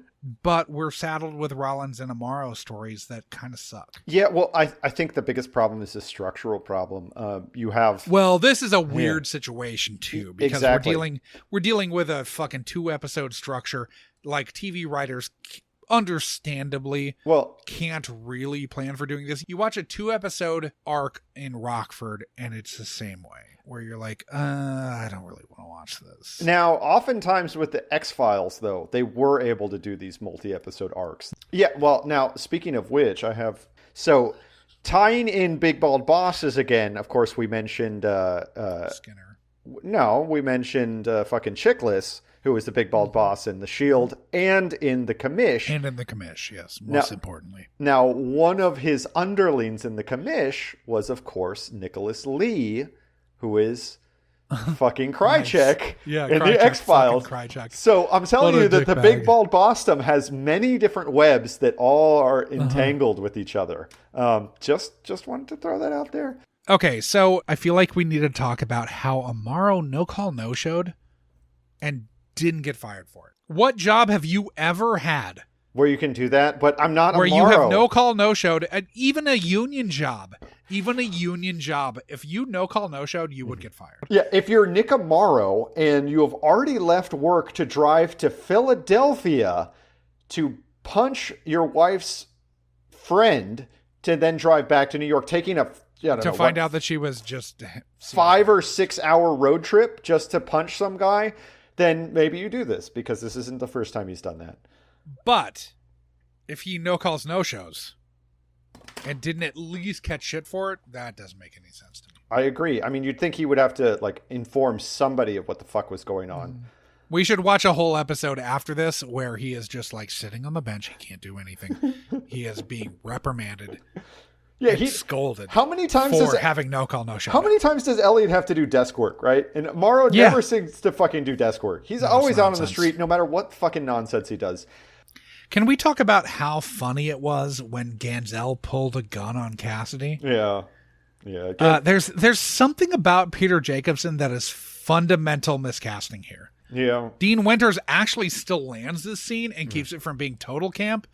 But we're saddled with Rollins and Amaro stories that kind of suck. Yeah, well, I think the biggest problem is a structural problem. This is a weird situation too, because exactly. we're dealing with a fucking 2-episode structure. Like, TV writers understandably can't really plan for doing this. You watch a 2-episode arc in Rockford and it's the same way, where you're like, I don't really want to watch this. Now, oftentimes with the X-Files, though, they were able to do these multi-episode arcs. Yeah, well, now, speaking of which, tying in Big Bald Bosses again, of course, we mentioned Skinner. No, we mentioned fucking Chickless, who was the Big Bald Boss in The Shield and in The Commish. And in The Commish, yes, most importantly. Now, one of his underlings in The Commish was, of course, Nicholas Lee, who is fucking Krychek Yeah, in Krychek, the X-Files. fucking Krychek. So I'm telling What a you that the dickbag. big bald Boston has many different webs that all are entangled with each other. Just wanted to throw that out there. Okay, so I feel like we need to talk about how Amaro no-showed and didn't get fired for it. What job have you ever had Where you can do that, but I'm not where Amaro. you have no-showed, and even a union job, if you no-showed, you would get fired. Yeah, if you're Nick Amaro and you have already left work to drive to Philadelphia to punch your wife's friend to then drive back to New York, taking a To find out that she was just 5 or 6 hour road trip just to punch some guy, then maybe you do this because this isn't the first time he's done that. But if he no-shows and didn't at least catch shit for it, that doesn't make any sense to me. I agree. I mean, you'd think he would have to like inform somebody of what the fuck was going on. We should watch a whole episode after this where he is just like sitting on the bench. He can't do anything. He is being reprimanded. Yeah, He's scolded. How many times for does having no-show? How many times does Elliot have to do desk work, right? And Morrow Yeah. never seems to fucking do desk work. He's That's always out on the nonsense. street, no matter what fucking nonsense he does. Can we talk about how funny it was when Ganzel pulled a gun on Cassidy? Yeah. Yeah. There's something about Peter Jacobson that is fundamental miscasting here. Yeah. Dean Winters actually still lands this scene and keeps it from being total camp,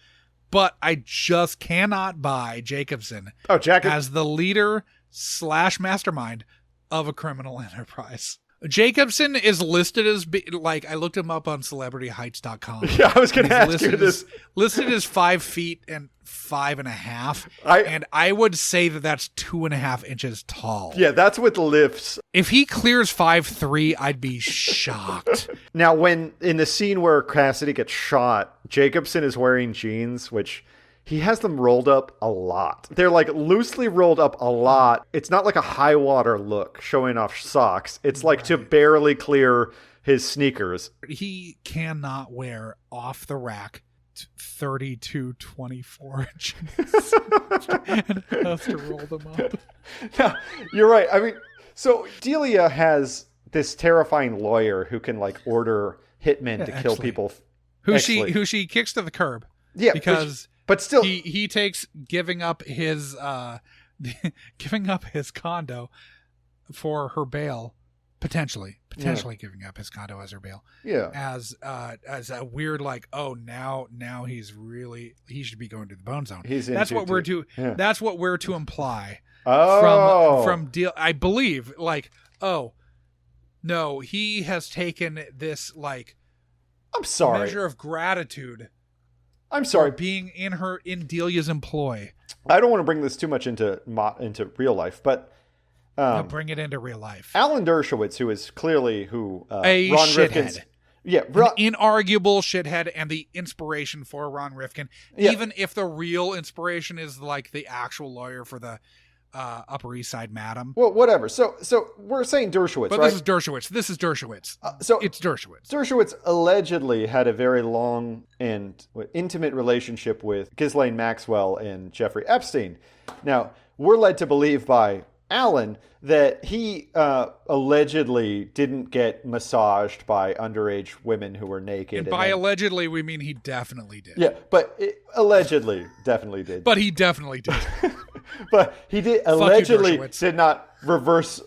but I just cannot buy Jacobson as the leader / mastermind of a criminal enterprise. Jacobson is listed as I looked him up on celebrityheights.com. Yeah, I was going to ask you this. Listed as 5 feet and 5.5. And I would say that that's 2.5 inches tall. Yeah, that's with lifts. If he clears 5'3", I'd be shocked. Now, when in the scene where Cassidy gets shot, Jacobson is wearing jeans, which he has them rolled up a lot. They're like loosely rolled up a lot. It's not like a high water look showing off socks. It's like to barely clear his sneakers. He cannot wear off the rack 32-24 inches and has to roll them up. Yeah, you're right. I mean, so Delia has this terrifying lawyer who can like order hitmen to kill people. Who she kicks to the curb. Yeah, because but still he takes giving up his condo for her bail, potentially giving up his condo as her bail. Yeah. As a weird like, oh, now he should be going to the bone zone. That's what we're to imply. Oh. From deal, I believe, like, oh no, he has taken this like I'm sorry measure of gratitude. I'm sorry, for being in Delia's employ. I don't want to bring this too much into real life, but bring it into real life. Alan Dershowitz, who is clearly a Ron shithead. Rifkin's, an inarguable shithead and the inspiration for Ron Rifkin, even if the real inspiration is like the actual lawyer for the Upper East Side Madam. Well, whatever. So we're saying Dershowitz, but right? This is Dershowitz. So it's Dershowitz. Dershowitz allegedly had a very long and intimate relationship with Ghislaine Maxwell and Jeffrey Epstein. Now, we're led to believe by Alan that he allegedly didn't get massaged by underage women who were naked. And by allegedly, we mean he definitely did. Yeah, but allegedly definitely did. But he definitely did. But he did allegedly did not reverse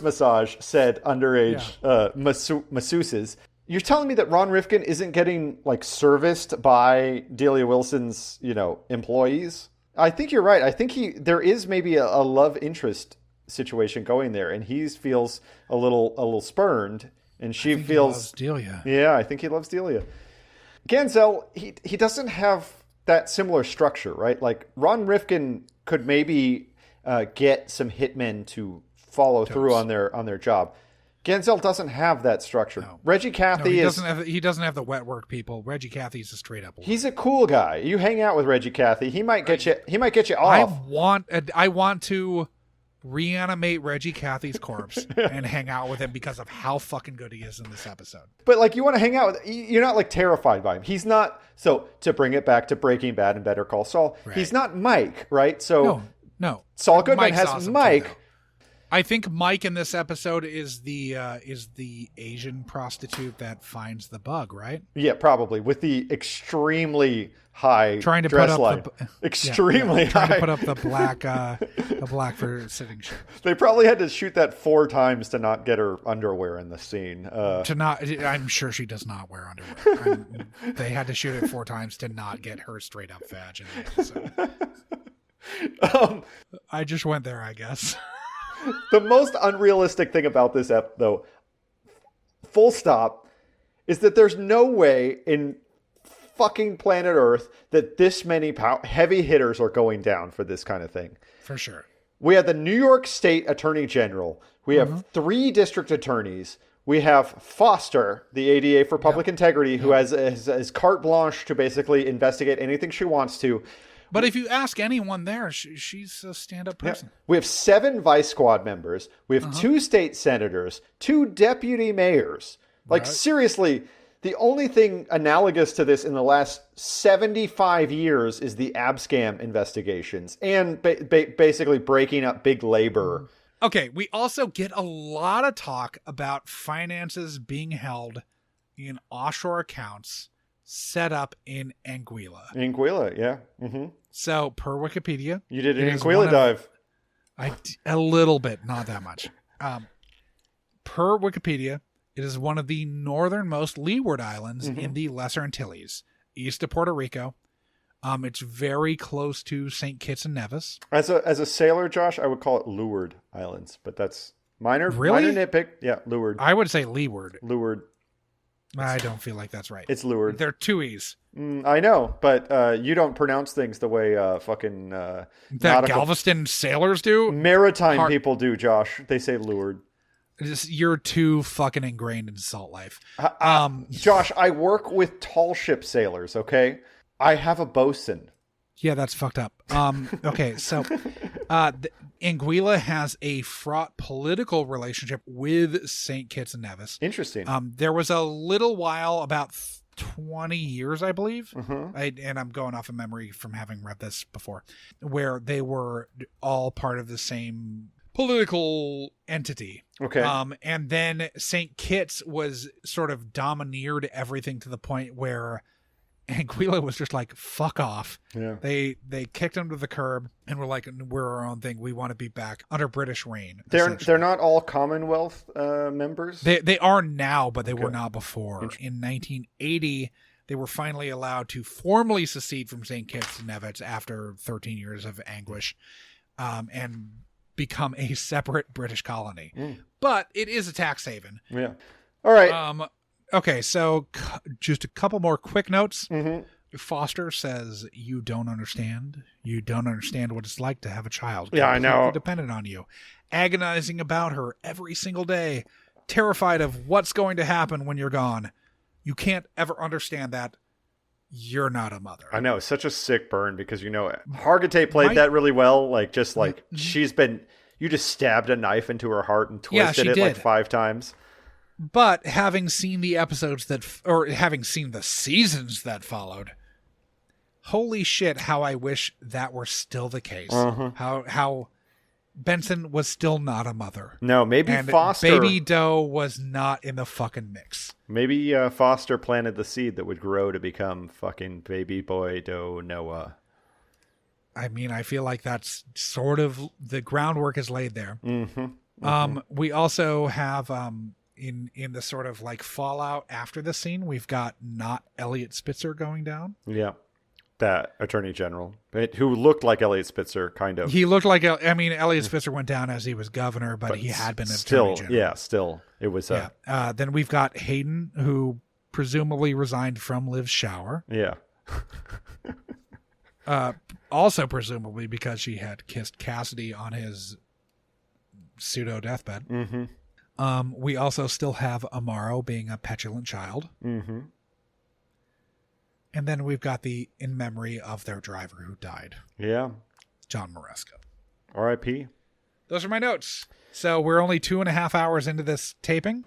massage said underage masseuses. You're telling me that Ron Rifkin isn't getting like serviced by Delia Wilson's, employees? I think you're right. I think there is maybe a love interest situation going there, and he feels a little spurned, and she feels he loves Delia. Yeah, I think he loves Delia. Ganzel, he doesn't have that similar structure, right? Like Ron Rifkin could maybe get some hitmen to follow through on their job. Ganzel doesn't have that structure. No. Reggie Cathy he doesn't have the wet work people. Reggie Cathy's a straight up. He's a cool guy. You hang out with Reggie Cathy, he might get you off. I want to reanimate Reggie Cathy's corpse and hang out with him because of how fucking good he is in this episode. But like, you want to hang out with, you're not like terrified by him. He's not. So to bring it back to Breaking Bad and Better Call Saul, he's not Mike, right? So no. Saul Goodman Mike's has awesome Mike. too, I think Mike in this episode is the Asian prostitute that finds the bug, right? Yeah, probably with the extremely high Trying to dress put up line. Extremely high. Trying to put up the black for sitting shit. They probably had to shoot that 4 times to not get her underwear in the scene. I'm sure she does not wear underwear. They had to shoot it 4 times to not get her straight up vag in the episode. I just went there, I guess. The most unrealistic thing about this though, full stop, is that there's no way in fucking planet Earth that this many heavy hitters are going down for this kind of thing. For sure. We have the New York State Attorney General. We have 3 district attorneys. We have Foster, the ADA for Public Integrity, who has carte blanche to basically investigate anything she wants to. But if you ask anyone there, she's a stand-up person. Yeah. We have 7 vice squad members. We have 2 state senators, 2 deputy mayors. Like, seriously, the only thing analogous to this in the last 75 years is the Abscam investigations and basically breaking up big labor. Okay, we also get a lot of talk about finances being held in offshore accounts set up in Anguilla. Anguilla, yeah. Mm-hmm. So, per Wikipedia... You did an Anguilla dive. A little bit, not that much. Per Wikipedia, it is one of the northernmost leeward islands in the Lesser Antilles, east of Puerto Rico. It's very close to St. Kitts and Nevis. As a sailor, Josh, I would call it Leeward Islands, but that's minor nitpick. Yeah, Leeward. I would say leeward. Leeward. I don't feel like that's right. It's Leeward. They're 2 E's. I know, but you don't pronounce things the way fucking that Galveston sailors do. Maritime people do, Josh. They say Leeward. You're too fucking ingrained in salt life. Josh, I work with tall ship sailors. Okay, I have a bosun. Yeah, that's fucked up. Okay, so Anguilla has a fraught political relationship with St. Kitts and Nevis. Interesting. There was a little while, about 20 years, I believe, and I'm going off of memory from having read this before, where they were all part of the same political entity. Okay. And then St. Kitts was sort of domineered everything to the point where Anguilla was just like, fuck off. Yeah. They kicked him to the curb and were like, we're our own thing. We want to be back under British reign. They're not all Commonwealth members? They are now, but they were not before. In 1980, they were finally allowed to formally secede from St. Kitts and Nevis after 13 years of anguish and become a separate British colony. But it is a tax haven. Yeah. All right. Okay, so just a couple more quick notes. Foster says, you don't understand. You don't understand what it's like to have a child. Yeah, I know. Dependent on you. Agonizing about her every single day. Terrified of what's going to happen when you're gone. You can't ever understand that. You're not a mother. I know. It's such a sick burn because, Hargitay played that really well. Like, just like you just stabbed a knife into her heart and twisted it like 5 times. But having seen the episodes or having seen the seasons that followed, holy shit, how I wish that were still the case. How Benson was still not a mother. No, maybe and Foster. Baby Doe was not in the fucking mix. Maybe Foster planted the seed that would grow to become fucking baby boy Doe Noah. I mean, I feel like that's sort of the groundwork is laid there. We also have in the sort of like fallout after the scene, we've got not Elliot Spitzer going down. Yeah. That attorney general who looked like Elliot Spitzer, kind of. He looked like, Elliot Spitzer went down as he was governor, but he had been attorney general. Yeah, still. It was. Then we've got Hayden, who presumably resigned from Liv's shower. Yeah. Also presumably because she had kissed Cassidy on his pseudo deathbed. We also still have Amaro being a petulant child. And then we've got the in memory of their driver who died. Yeah. John Maresco. R.I.P. Those are my notes. So we're only 2.5 hours into this taping.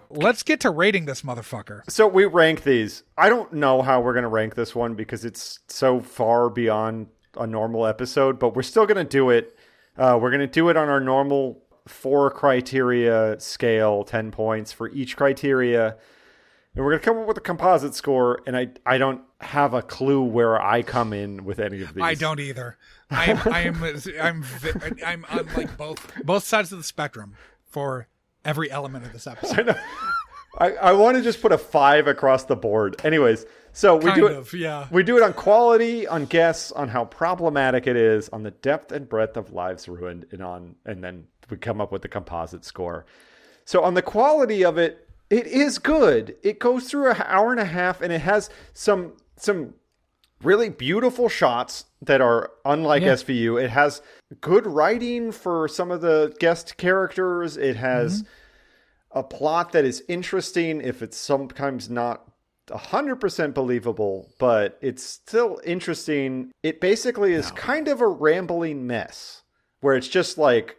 Let's get to rating this motherfucker. So we rank these. I don't know how we're going to rank this one because it's so far beyond a normal episode, but we're still going to do it. We're going to do it on our normal 4 criteria scale, 10 points for each criteria. And we're going to come up with a composite score, and I don't have a clue where I come in with any of these. I don't either. I'm on like both sides of the spectrum for every element of this episode. I know. I want to just put a 5 across the board. Anyways, so we do it. Yeah. We do it on quality, on guests, on how problematic it is, on the depth and breadth of lives ruined, and then we come up with the composite score. So on the quality of it, it is good. It goes through an hour and a half, and it has some really beautiful shots that are unlike SVU. It has good writing for some of the guest characters. It has a plot that is interesting if it's sometimes not 100% believable, but it's still interesting. It basically is kind of a rambling mess where it's just like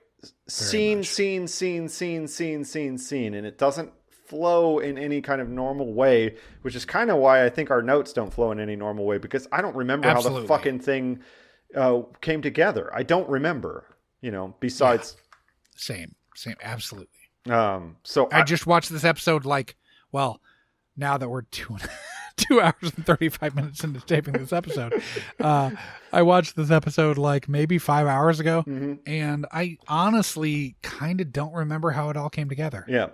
scene, and it doesn't flow in any kind of normal way, which is kind of why I think our notes don't flow in any normal way, because I don't remember how the fucking thing came together. I don't remember, besides. Yeah. Same. Absolutely. So I just watched this episode now that we're 2 hours and 35 minutes into taping this episode, I watched this episode maybe 5 hours ago, and I honestly kind of don't remember how it all came together. Yeah.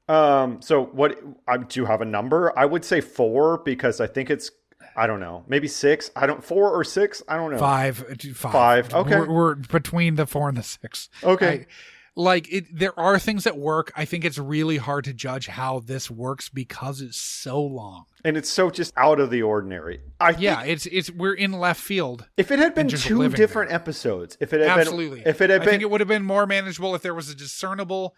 So what do you have a number? I would say 4 because I think it's, I don't know, maybe 6. 4 or 6. I don't know. 5. Okay. We're between the 4 and the 6. Okay. There are things that work. I think it's really hard to judge how this works because it's so long. And it's so just out of the ordinary. We're in left field. If it had been 2 different episodes, if it had absolutely, been, I think it would have been more manageable if there was a discernible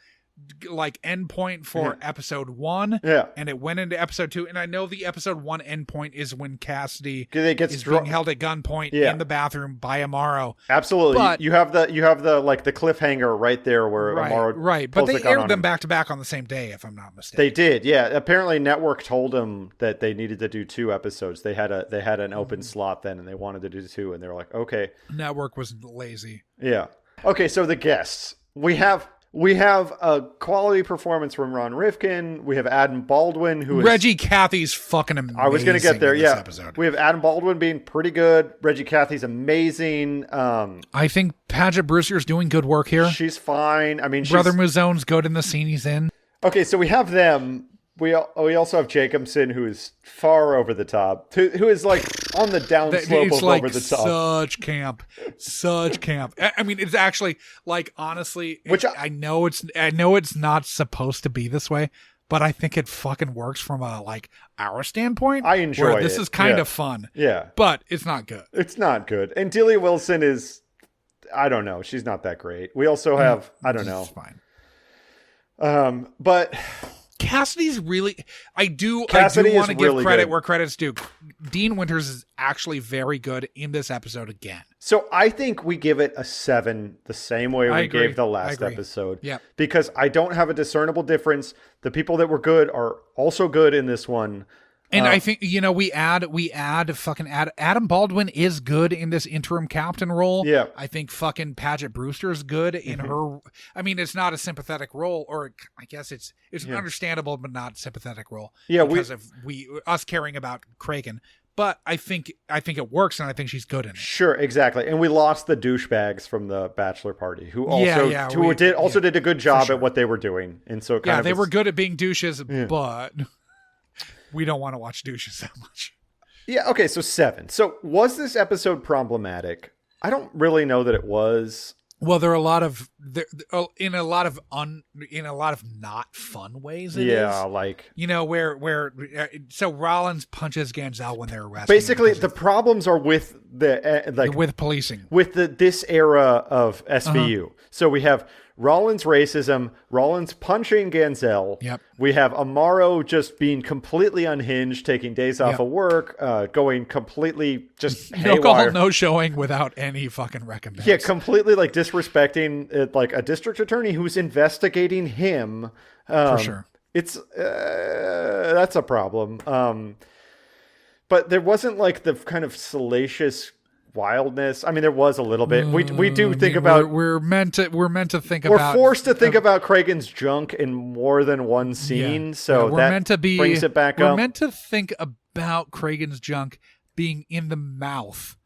endpoint for episode 1, and it went into episode 2. And I know the episode 1 endpoint is when Cassidy is being held at gunpoint in the bathroom by Amaro. Absolutely, but you have the the cliffhanger right there where Amaro but they aired them back to back on the same day, if I'm not mistaken. They did, yeah. Apparently, Network told them that they needed to do 2 episods. They had an open slot then, and they wanted to do 2, and they were like, okay. Network was lazy. Yeah. Okay, so the guests we have a quality performance from Ron Rifkin. We have Adam Baldwin, who is... Reggie Cathy's fucking amazing. I was going to get there, yeah. Episode. We have Adam Baldwin being pretty good. Reggie Cathy's amazing. I think Paget Brewster's doing good work here. She's fine. I mean, Brother Muzone's good in the scene he's in. Okay, so we have them. We also have Jacobson, who is far over the top, who is on the downslope of over the top. Such camp. I mean, it's actually honestly, which I know it's not supposed to be this way, but I think it fucking works from a our standpoint. I enjoy it. This is kind of fun. Yeah, but it's not good. It's not good. And Delia Wilson is, I don't know, she's not that great. We also have, I don't know, fine. But. Cassidy's really, I do want to give really credit good. Where credit's due. Dean Winters is actually very good in this episode again. So I think we give it a 7 the same way we gave the last episode. Yeah. Because I don't have a discernible difference. The people that were good are also good in this one. And I think, we add Adam Baldwin is good in this interim captain role. Yeah. I think fucking Paget Brewster is good in her. I mean, it's not a sympathetic role, or I guess it's an understandable but not sympathetic role. Yeah, because of us caring about Kragen. But I think it works, and I think she's good in it. Sure, exactly. And we lost the douchebags from the bachelor party, who also did a good job at what they were doing. And so they were good at being douches, but we don't want to watch douches that much. Yeah, okay, so 7. So was this episode problematic? I don't really know that it was. Well, there are a lot of in a lot of not fun ways. It is. Where so Rollins punches Ganzel when they're arrested. Basically, the problems are with with policing, with this era of SVU. So we have Rollins racism, Rollins punching Ganzel. Yep. We have Amaro just being completely unhinged, taking days off of work, going completely just haywire. No call, no showing without any fucking recompense. Yeah, completely disrespecting a district attorney who's investigating him. For sure. It's that's a problem. But there wasn't the kind of salacious wildness. I mean, there was a little bit. We do think about we're meant to think we're about. We're forced to think about Kragen's junk in more than one scene, so we're that meant to be, brings it back we're up. We're meant to think about Kragen's junk being in the mouth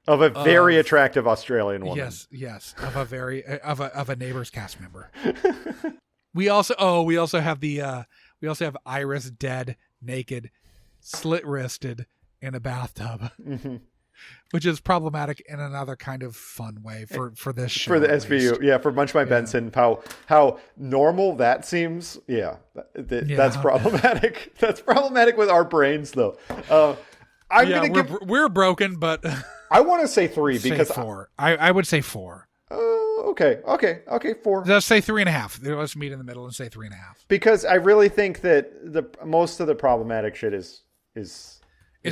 of a very attractive Australian woman. Yes, of a Neighbours cast member. we also have Iris dead, naked, slit-wristed in a bathtub. Mm-hmm. Which is problematic in another kind of fun way for this show. For the SVU, for Munch by Benson, how normal that seems. That's problematic. That's problematic with our brains, though. We're broken, but I want to say 3 because 4. I would say 4. Okay, 4. Let's say 3.5. Let's meet in the middle and say 3.5. Because I really think that most of the problematic shit is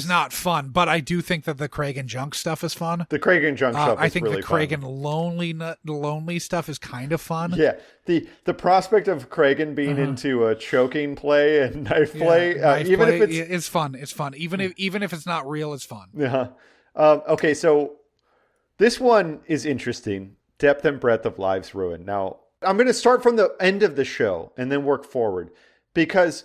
not fun, but I do think that the Kragen junk stuff is fun. The Kragen junk stuff is I think really the Kragen fun. lonely stuff is kind of fun. Yeah, the prospect of Kragen being into a choking play and knife play, if it's fun. It's fun. Even if it's not real, it's fun. Yeah. Okay, so this one is interesting. Depth and breadth of lives ruined. Now, I'm going to start from the end of the show and then work forward because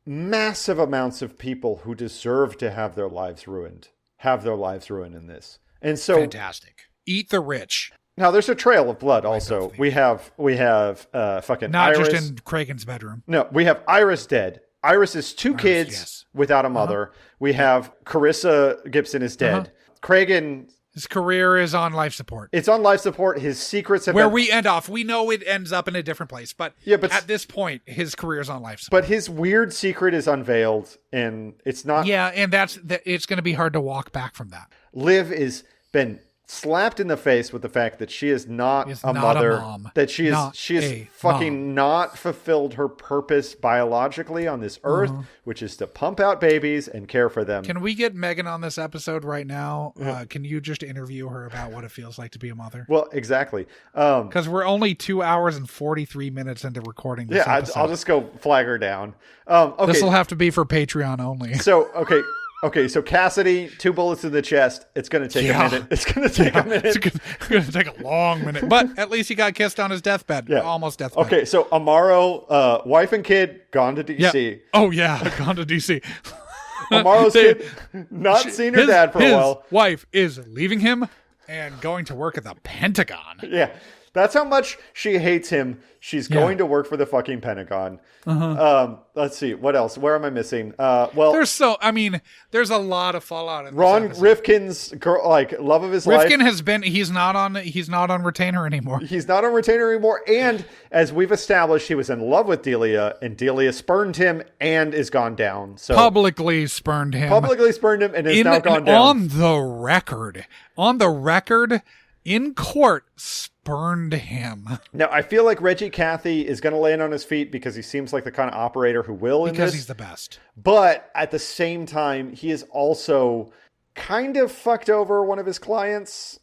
massive amounts of people who deserve to have their lives ruined in this. And so fantastic. Eat the rich. Now there's a trail of blood also. We have fucking not Iris. just in Kragen's bedroom. No, we have Iris dead. Iris' 2 kids without a mother. We have Carissa Gibson is dead. Kragen, his career is on life support. It's on life support. His secrets have where we end off. We know it ends up in a different place, but at this point, his career is on life support. But his weird secret is unveiled, and it's not. Yeah, and it's going to be hard to walk back from that. Liv is been slapped in the face with the fact that she is not a mother, that she is fucking not fulfilled her purpose biologically on this earth, which is to pump out babies and care for them. Can we get Megan on this episode right now? Can you just interview her about what it feels like to be a mother? Well, exactly. Because we're only 2 hours and 43 minutes into recording this episode. I'll just go flag her down. This will have to be for Patreon only. So, Okay, so Cassidy, 2 bullets in the chest. It's going to take a minute. It's going to take a minute. It's going to take a long minute. But at least he got kissed on his deathbed. Yeah. Almost deathbed. Okay, so Amaro, wife and kid, gone to D.C. Yeah. Oh, yeah, gone to D.C. Amaro's kid, not seen her dad for a while. His wife is leaving him and going to work at the Pentagon. Yeah. That's how much she hates him. She's going to work for the fucking Pentagon. Let's see. What else? Where am I missing? There's a lot of fallout in Ron this Rifkin's love of his life. Rifkin has been, he's not on retainer anymore. He's not on retainer anymore. And as we've established, he was in love with Delia, and Delia spurned him and is gone down. So publicly spurned him and is now gone down. On the record, in court, spurned him. Now, I feel like Reggie Cathy is going to land on his feet because he seems like the kind of operator who will because he's the best. But at the same time, he is also kind of fucked over one of his clients,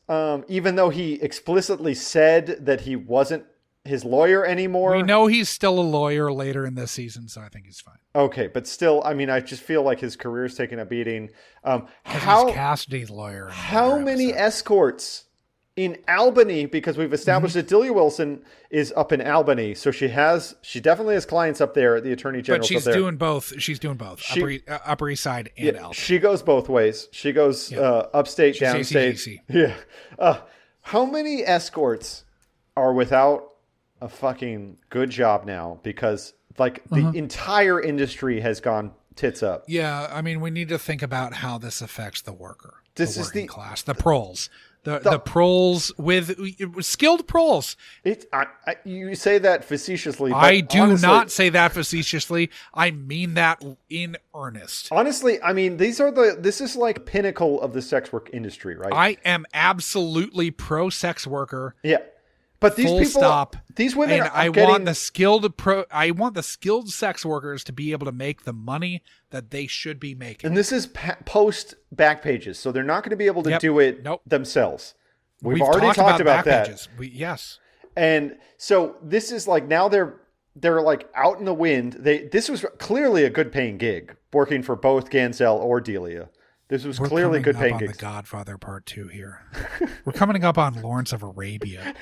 even though he explicitly said that he wasn't his lawyer anymore. We know he's still a lawyer later in this season, so I think he's fine. Okay, but still, I mean, I just feel like his career's taking a beating. He's Cassidy's lawyer. How many escorts in Albany, because we've established that Delia Wilson is up in Albany, so she definitely has clients up there at the Attorney General's. But she's doing both. She's doing both. Upper East Side and Albany. She goes both ways. She goes upstate, downstate. ACDC. Yeah. How many escorts are without a fucking good job now? Because the entire industry has gone tits up. Yeah, I mean, we need to think about how this affects the worker, the working class, the proles. The proles with skilled proles. You say that facetiously. But I do not say that facetiously. I mean that in earnest. Honestly, I mean, this is like pinnacle of the sex work industry, right? I am absolutely pro sex worker. Yeah. But these these women I want the skilled sex workers to be able to make the money that they should be making. And this is post back pages, so they're not going to be able to do it themselves. We've already talked about that. Pages. Yes. And so this is like now they're like out in the wind. This was clearly a good paying gig, working for both Gansel or Delia. This was We're clearly good coming up on pancakes. The Godfather Part 2 here. We're coming up on Lawrence of Arabia.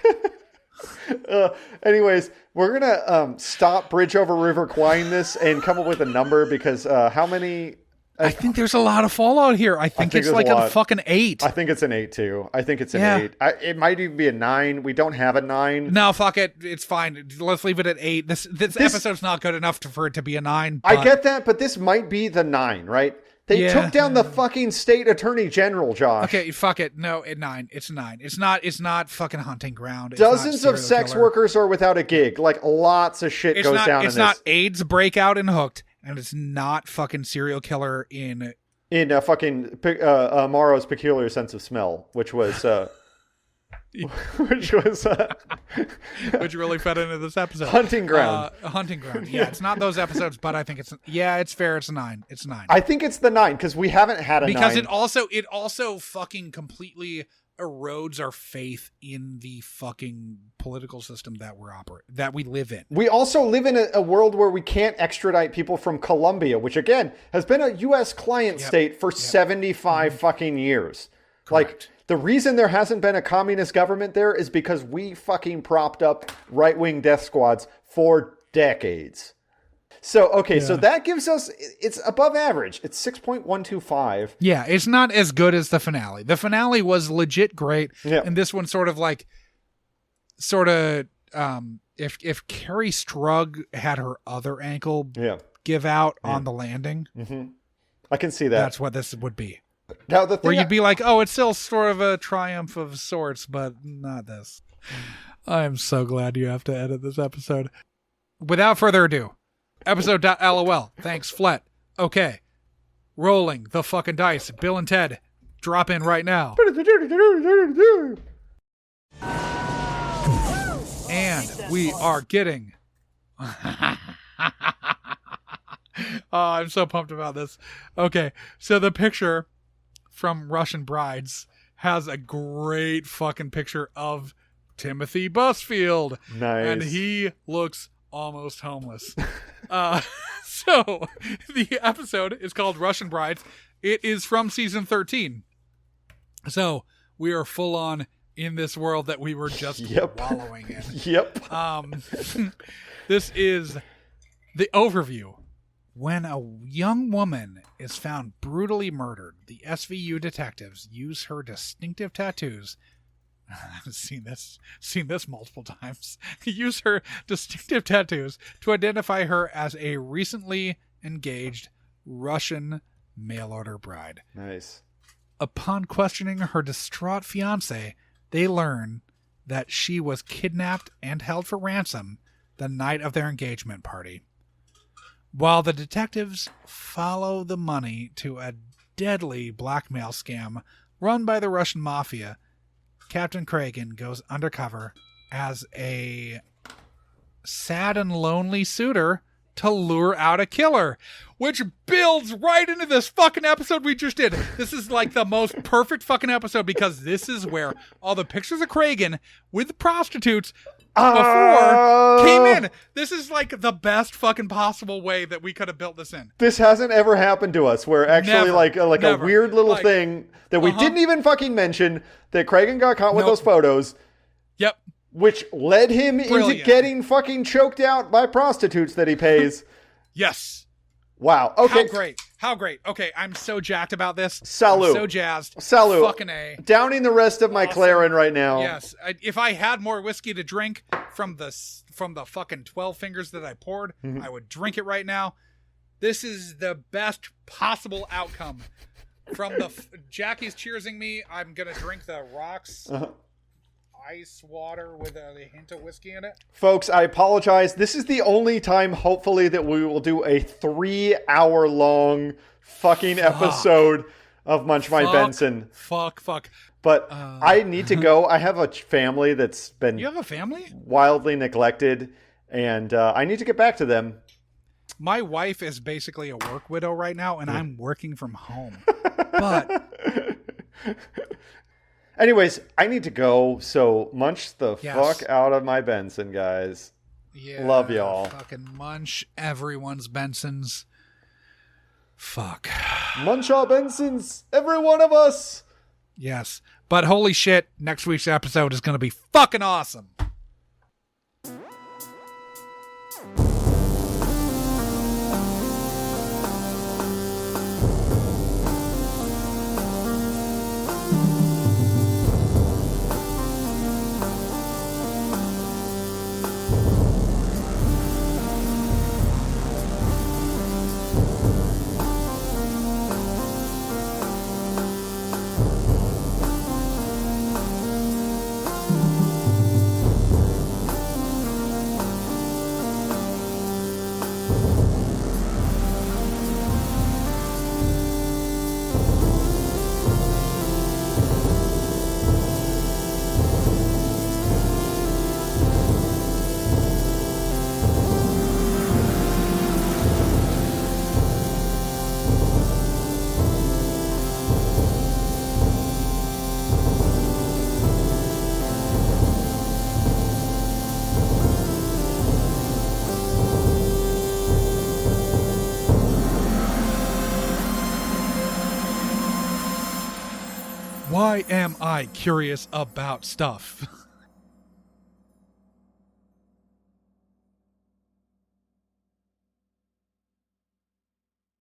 Anyways, we're gonna stop Bridge Over River Kwai this and come up with a number because how many? I think there's a lot of fallout here. I think it's like a fucking 8. I think it's an 8 too. I think it's an 8. It might even be a 9. We don't have a 9. No, fuck it. It's fine. Let's leave it at 8. This episode's not good enough for it to be a 9. I get that, but this might be the 9, right? They took down the fucking state attorney general, Josh. Okay, fuck it. No, at 9. It's 9. It's not fucking hunting ground. It's Dozens not of sex killer. workers are without a gig. Like lots of shit goes down in this. It's not AIDS breakout in Hooked, and it's not fucking serial killer in fucking Morrow's Peculiar Sense of Smell, which was which really fed into this episode. Hunting Ground. Hunting Ground. Yeah, it's not those episodes, but I think it's it's fair. It's 9. It's 9. I think it's the 9 because we haven't had a 9. Because it also fucking completely erodes our faith in the fucking political system that we live in. We also live in a world where we can't extradite people from Colombia, which again has been a U.S. client state for 75 fucking years. Correct. Like the reason there hasn't been a communist government there is because we fucking propped up right-wing death squads for decades. So, so that gives us, it's above average. It's 6.125. Yeah, it's not as good as the finale. The finale was legit great. Yeah. And this one if Carrie Strug had her other ankle give out on the landing. Mm-hmm. I can see that. That's what this would be. Now, the thing where you'd be like, oh, it's still sort of a triumph of sorts, but not this. I'm so glad you have to edit this episode. Without further ado, episode.lol. Thanks, Flet. Okay. Rolling the fucking dice. Bill and Ted, drop in right now. And we are getting... I'm so pumped about this. Okay, so the picture from Russian Brides has a great fucking picture of Timothy Busfield. Nice. And he looks almost homeless. So the episode is called Russian Brides. It is from season 13. So we are full on in this world that we were just wallowing in. Yep. This is the overview. When a young woman is found brutally murdered, the SVU detectives use her distinctive tattoos. I've seen this multiple times. Use her distinctive tattoos to identify her as a recently engaged Russian mail-order bride. Nice. Upon questioning her distraught fiancé, they learn that she was kidnapped and held for ransom the night of their engagement party. While the detectives follow the money to a deadly blackmail scam run by the Russian mafia, Captain Kragen goes undercover as a sad and lonely suitor to lure out a killer, which builds right into this fucking episode we just did. This is like the most perfect fucking episode because this is where all the pictures of Kragen with prostitutes before came in. This is like the best fucking possible way that we could have built this in. This hasn't ever happened to us where actually a weird little thing that we didn't even fucking mention that Kragen got caught with those photos. Yep. Which led him into getting fucking choked out by prostitutes that he pays. Yes. Wow. Okay. How great. Okay, I'm so jacked about this. Salute. I'm so jazzed. Salute. Fucking A. Downing the rest of my Clarin right now. Yes. If I had more whiskey to drink from the fucking 12 fingers that I poured, I would drink it right now. This is the best possible outcome. From the Jackie's cheersing me, I'm going to drink the rocks. Ice water with a hint of whiskey in it. Folks, I apologize. This is the only time, hopefully, that we will do a 3-hour-long fucking episode of Munch My Benson. Fuck. But I need to go. I have a family that's been... You have a family? Wildly neglected, and I need to get back to them. My wife is basically a work widow right now, and I'm working from home. But... Anyways, I need to go, so munch the fuck out of my Benson, guys. Yeah, love y'all. Fucking munch everyone's Bensons. Fuck. Munchheads Bensons, every one of us. Yes. But holy shit, next week's episode is going to be fucking awesome. Why am I curious about stuff?